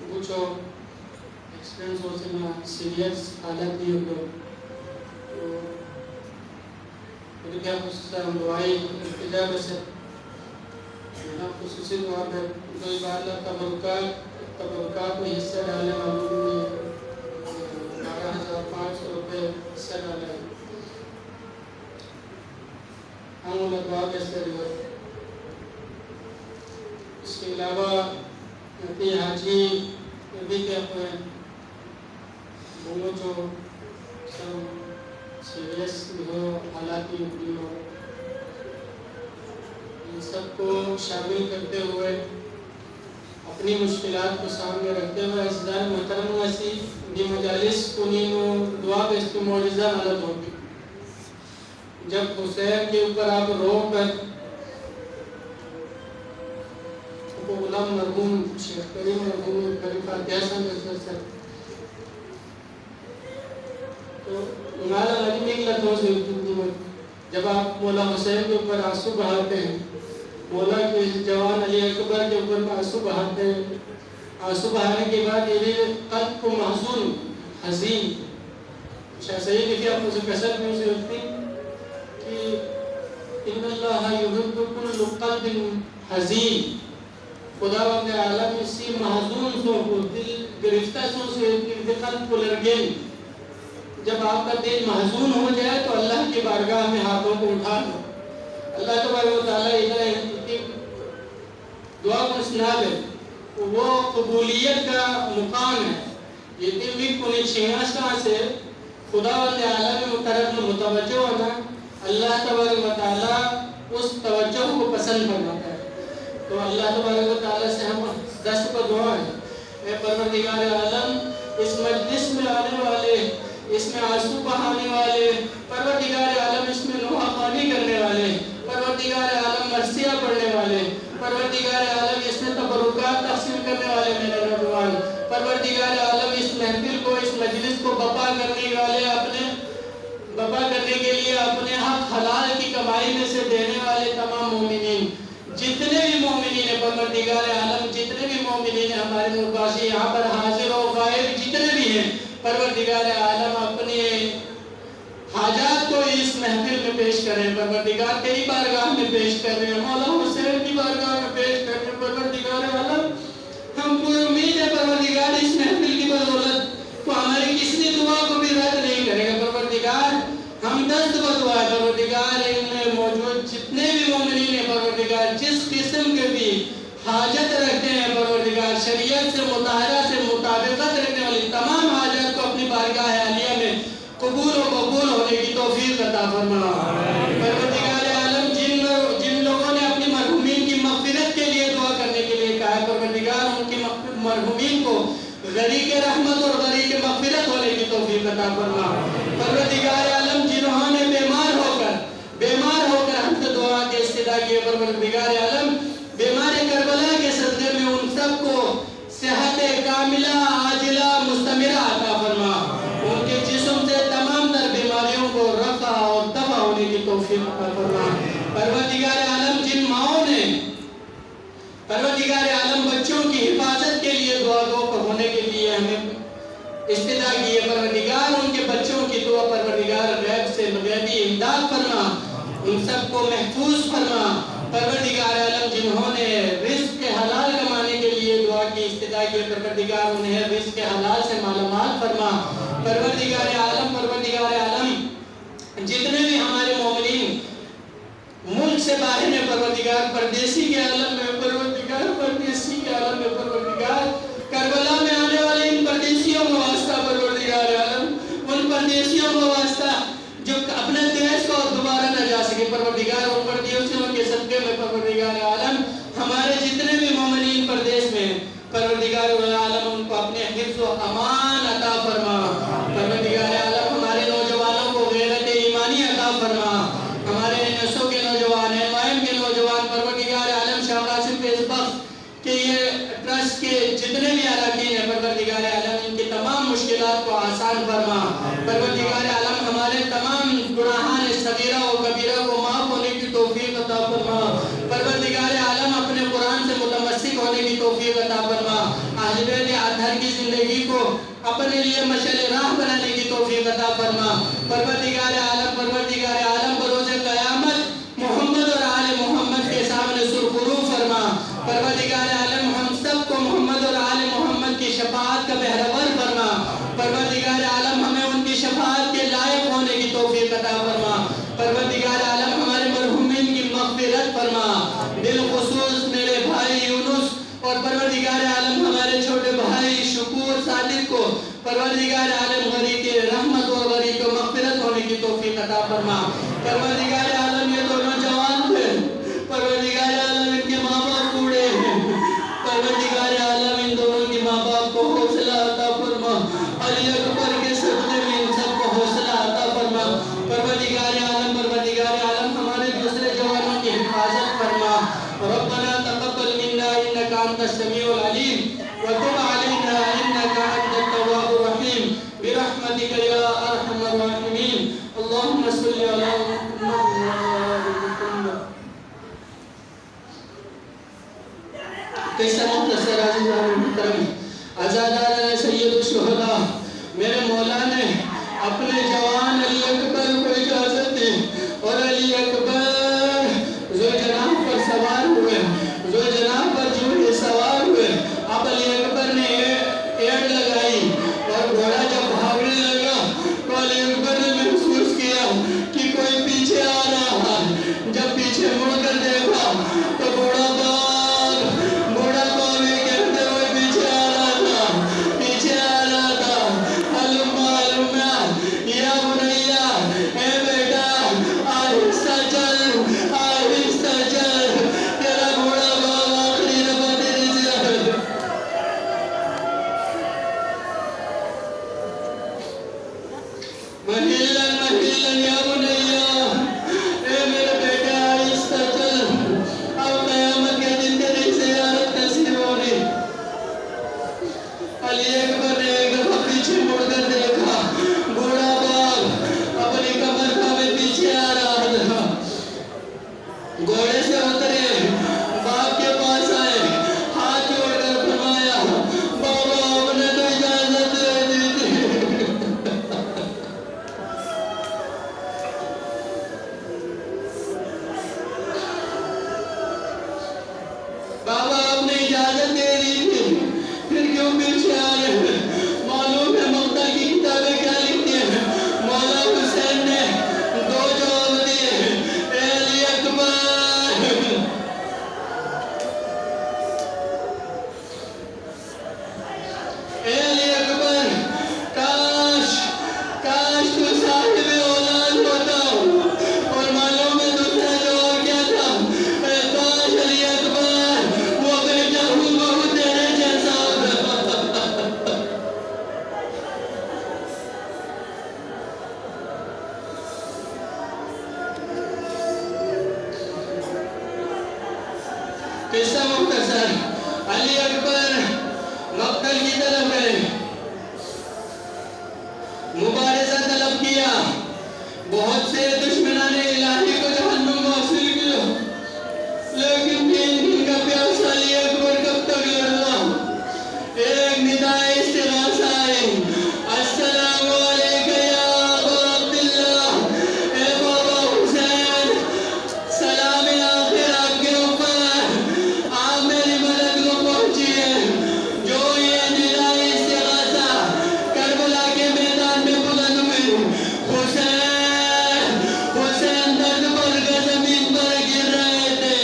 بوچو ایکسیڈنٹ ہوتے ہیں سیریس حالت بھی ہوگا تو کیا خصوصا ہم دعائی ارتجا بسے خصوصی دعا ہے جو عبادت تبرکات میں حصہ ڈالنے والوں نے 12,500 روپے حصہ ڈالا ہے، ہم انہیں دعا کیسے رہے۔ اس کے علاوہ نتی حاجی بھی کہتے ہیں وہ جو سب سیریس ہو حالات کی ہوتی ہو، ان سب کو شامل کرتے ہوئے اپنی مشکلات کو سامنے رکھتے ہوئے عزیزان محترم ویسی دی مجالس کنین و دعا کے اس کی معجزہ حالت ہوگی۔ جب حسین کے اوپر آپ رو کر غلام مرحوم شیخ کریم مرحوم خلیفہ جیسا سے تو نالا لگنے کی لطوں سے جب آپ مولا حسین کے اوپر آنسو بہاتے ہیں، مولا کے جوان علی اکبر کے اوپر آنسو بہاتے ہیں، آنسو بہانے کے بعد یہ قلب کو محزون حزین شاہ سید لکھے آپ اسے کسر کیوں سے ہوتی کہ ان اللہ یحب کل قلب حزین، خدا وقت عالم اسی محزون سو کو دل گرفتہ سو سے قلب کو لرگیں، جب آپ کا دل محزون ہو جائے تو اللہ کی بارگاہ میں ہاتھوں کو اٹھا دو، اللہ تبارک و تعالیٰ ادھر دعا کو سنا دے، وہ قبولیت کا مقام ہے۔ یہ دل بھی کنی چھیناشتہ سے خدا وقت عالم مقرر متوجہ ہونا، اللہ تبارک و تعالیٰ اس توجہ کو پسند فرماتا ہے۔ تو اللہ تبارک و تعالیٰ سے ہم دست پر دعا ہے، اے پروردگار عالم اس مجلس میں آنے والے، اس میں آنسو بہانے والے، پروردگار عالم اس میں لوحہ خوانی کرنے والے، پروردگار عالم مرثیہ پڑھنے والے، پروردگار عالم اس میں تبرکات تقسیم کرنے والے میرے نوجوان، پروردگار عالم اس محفل کو، اس مجلس کو بپا کرنے والے، اپنے بپا کرنے کے لیے اپنے حق حلال کی کمائی میں سے دینے والے تمام مومنین، جن ہمارے مباشر یہاں پر حاضر و غائب جتنے بھی ہیں، پروردگار عالم اپنے حاجات کو اس محفل میں پیش کریں، پروردگار تیری بارگاہ میں پیش کر رہے ہیں، مولا حسین کی بارگاہ میں پیش کر رہے ہیں، پروردگار عالم ہم کو امید ہے پروردگار اس محفل کی بدولت تو ہماری کسی دعا کو بھی رد نہیں کرے گا، پروردگار ہم دست بدعا ہے پروردگار ان میں موجود جتنے بھی مومنین ہیں پروردگار جس قسم کے بھی حاجت رکھتے ہیں پروردگار شریعت سے مطالعہ سے مطابقت رکھنے والی تمام حاجت کو اپنی بارگاہ عالیہ میں قبول و قبول ہونے کی توفیق عطا فرما۔ پروردگار عالم جن لوگوں نے اپنی مرحومین کی مغفرت کے لیے دعا کرنے کے لیے کہا ہے پروردگار ان کی مرحومین کو غریق رحمت اور غریق مغفرت ہونے کی توفیق عطا فرما۔ پروردگار عالم جنہوں نے بیمار ہو کر ہم سے دعا کے استدعا کیے پروردگار عالم بیمار کربلا کے صدقے میں ان سب کو صحت کاملہ عاجلہ مستمرہ عطا فرما، ان کے جسم سے تمام تر بیماریوں کو رفع اور دفع ہونے کی توفیق عطا فرما۔ پروردگار عالم جن ماؤں نے پروردگار عالم بچوں کی حفاظت کے لیے دعا گو ہونے کے لیے ہمیں استدعا کی ہے پروردگار ان کے بچوں کی دعا پروردگار غیب سے غیبی امداد فرما، ان سب کو محفوظ فرما۔ پروردگار عالم جنہوں نے رزق کے حلال کمانے کے لیے دعا کی استدعا کی پروردگار انہیں رزق کے حلال سے مالا مال فرما۔ پروردگار عالم جتنے بھی ہمارے مومنین ملک سے باہر میں پروردگار پردیسی کے عالم میں پروردگار کربلا میں آنے والے ان پردیسیوں کو واسطہ پروردگار عالم ان پردیسیوں کو واسطہ جو اپنے دیش کو دوبارہ نہ جا سکے پروردگار ان پردیسیوں کے صدقے میں پروردگار عالم ہمارے جتنے بھی مومنین پردیس میں پروردگار عالم ان کو اپنے حفظ و امان عطا فرما۔ پروردگار عالم ہمارے نوجوانوں کو غیرت ایمانی عطا فرما، ہمارے نسوں کے نوجوان ایم کے نوجوان پروردگار عالم شاہ قاسم فیض بخش کہ یہ ٹرسٹ کے جتنے بھی اراکین ہیں پروردگار عالم ان کی تمام مشکلات کو آسان فرما۔ پروردگار عالم ہمارے تمام گناہان صغیرہ و کبیرہ کو معاف ہونے کی توفیق عطا فرما۔ پروردگار عالم اپنے قرآن سے متمسک ہونے کی توفیق عطا فرما، اہل بیت اطہر کی زندگی کو اپنے لیے مشعل راہ بنانے کی توفیق عطا فرما۔ پروردگار عالم بروز قیامت محمد اور آل محمد کے سامنے سرخرو فرما۔ پروردگار عالم ہم سب کو محمد اور آل محمد کی شفاعت کا بہرور فرما۔ پروردگار عالم ہمیں ان کی شفاعت کے لائق ہونے کی توفیق عطا فرما۔ پروردگار عالم ہمارے مرحومین کی مغفرت فرما، بالخصوص میرے بھائی یونس اور پروردگار عالم ہمارے چھوٹے بھائی شکور صادق کو پروردگار عالم غریق رحمت اور غریق مغفرت ہونے کی توفیق عطا فرما۔ پروردگار عالم یہ دونوں جوان تھے، پروردگار عالم ان کے ماں باپ بوڑھے ہیں، پروردگار عالم ان دونوں کے ماں باپ کو حوصلہ عطا فرما، علی اکبر کے صدقے میں ان سب کو حوصلہ عطا فرما۔ پروردگار عالم ہمارے دوسرے جوانوں کی حفاظت فرما۔ ربنا تقبل منا انك انت السميع العليم وتب علينا انك انت التواب الرحيم برحمتك يا ارحم الراحمين اللهم صل على محمد وعلى ال محمد۔ کیسا مختصر عزیزان محترم عزادار سید الشہداء میرے مولا نے اپنے جوان علی اکبر کو اجازت دی اور علی اکبر جو جناب پر سوار ہوئے اب علی اکبر نے ایڈ لگائی اور گھوڑا جب بھاگنے لگا تو علی اکبر نے محسوس کیا کہ کوئی پیچھے آ رہا ہے، جب پیچھے مڑ کر دیکھا تو گھوڑا کو ہمیں کہتے ہوئے پیچھے آ رہا تھا علمہ یا بنیا اے بیٹا آہستہ چل تیرا گھوڑا باب آخری رفع تیری زیادت۔ مہیلن یا بنیا اے میرے بیٹے آہستہ چل، اب قیامت کے دن تیری زیارت نصیب ہونی۔ علی اکبر نے ایک دفعہ پیچھے مڑ کر دیکھا، بوڑھا باپ اپنی کمر کا میں پیچھے آ رہا تھا، گھوڑے سے اترے، باپ کے پاس آئے، ہاتھ جوڑ کر فرمایا مختصر علی اکبر مقتل کی طرف گئے، مبارزہ طلب کیا، بہت سے دشمنان الہی کو جہنم واصل کیا، لیکن 3 دن کا پیاسا علی اکبر کب تک لڑا؟ ایک ندائے استغاثہ آئی، السلام علیکم یا ابا عبداللہ، اے بابا حسین، سلام آخر آپ کے اوپر، آپ میری مدد کو پہنچیے۔ جو یہ ندائے استغاثہ کربلا کے میدان میں بلند ہوئی، حسین درد پر زمین پر گر رہے تھے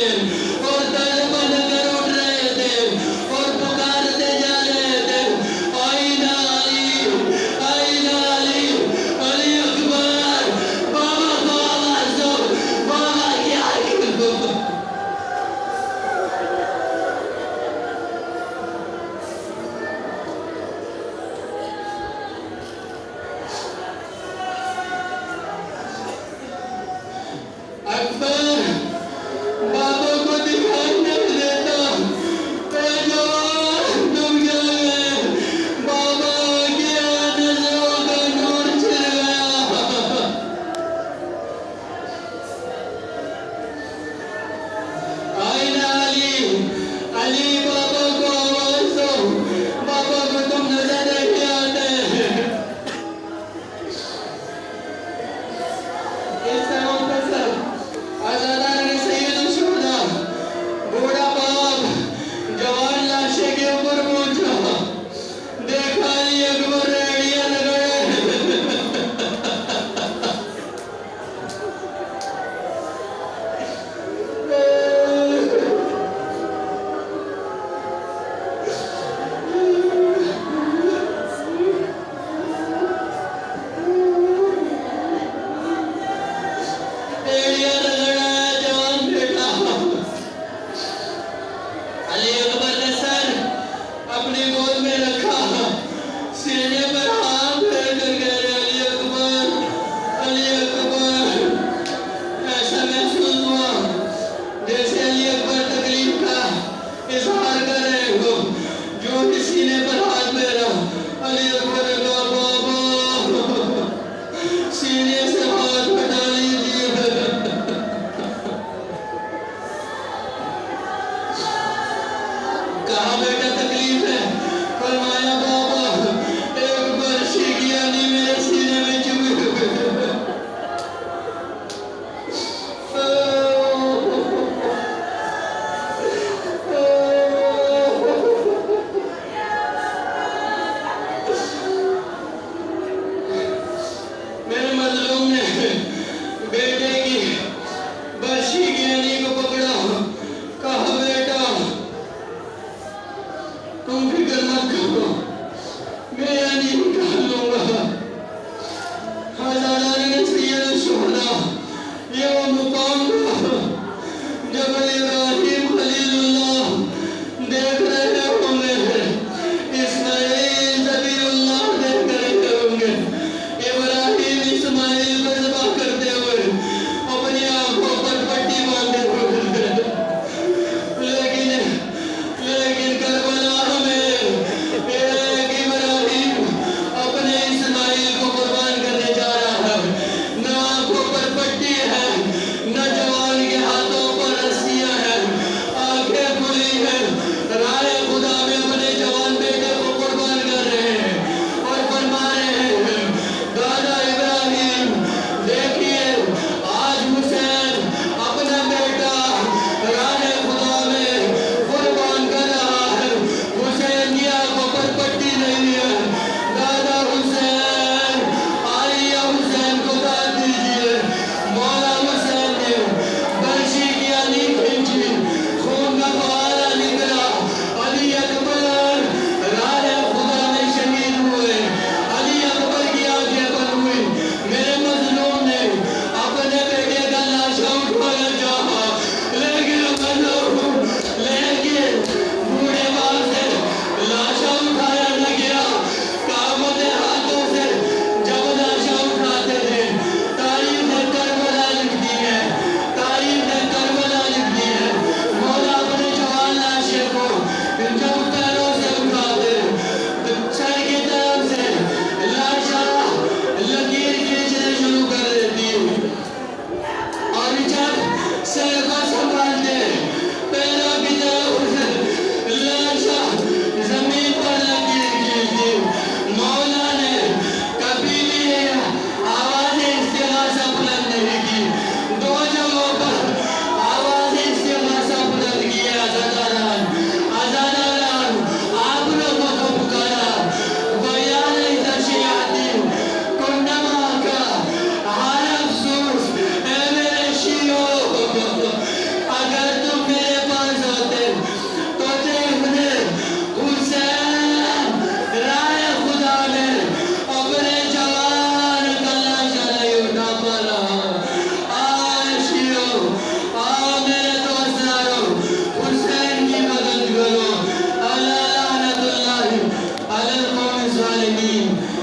اور درد پر کر اٹھ رہے تھے اور پکارتے جا رہے تھے، آئین علی، آئین علی، علی اکبر، بابا کو آواز دو، بابا کیا کرو؟ اکبر بابا کو دکھائی نہیں دیتا، اے جوان تم کیا گئے؟ بابا کی نظروں کا نور چھن گیا۔ آئین علی، علی بابا کو آواز دو، بابا کو تم نظر نہیں آتے۔ اس سے مختصر آزادان سید الشہداء، بوڑھا باپ جوان لاشے کے اوپر پہنچا، دیکھا علی اکبر ریڑیاں رگڑے، ریڑیاں رگڑا، جوان بیٹا۔ علی اکبر نے سر اپنی گود میں رکھا، سینے پر ہاتھ پھیر کر کہہ رہے، علی اکبر، علی اکبر۔ ایسا محسوس ہوا جیسے علی اکبر تکلیف کا اظہار کر رہے ہو، جو ہی سینے پر ہاتھ پھیرا، علی اکبر نے کہا، بابا سینے سے ہاتھ ہٹا لیجیے۔ کہا بیٹا تکلیف ہے؟ فرمایا بابا ایک برشی کی علی میرے سینے میں چبھی ہوئی۔ میرے مظلوم نے بیٹے کی برشی کی علی کو پکڑا، کہا بیٹا تم فکر مت کرو، میں علی نکال لوں گا۔ ہزاران سید الشہداء، یہ وہ مقام تھا جب ابراہیم خلیل اللہ دیکھ رہے ہوں گے، اسماعیل ذبیح اللہ دیکھ رہے ہوں گے، ابراہیم اسماعیل کو ذبح کرتے ہوئے اپنی آنکھوں پر پٹی باندھے ہوئے، لیکن کربلا میں ایک ابراہیم اپنے اسماعیل کو قربان کرنے جا رہا ہے، نہ آنکھوں پر پٹی ہے، نہ جوان کے ہاتھوں پر رسیاں ہیں، العالمین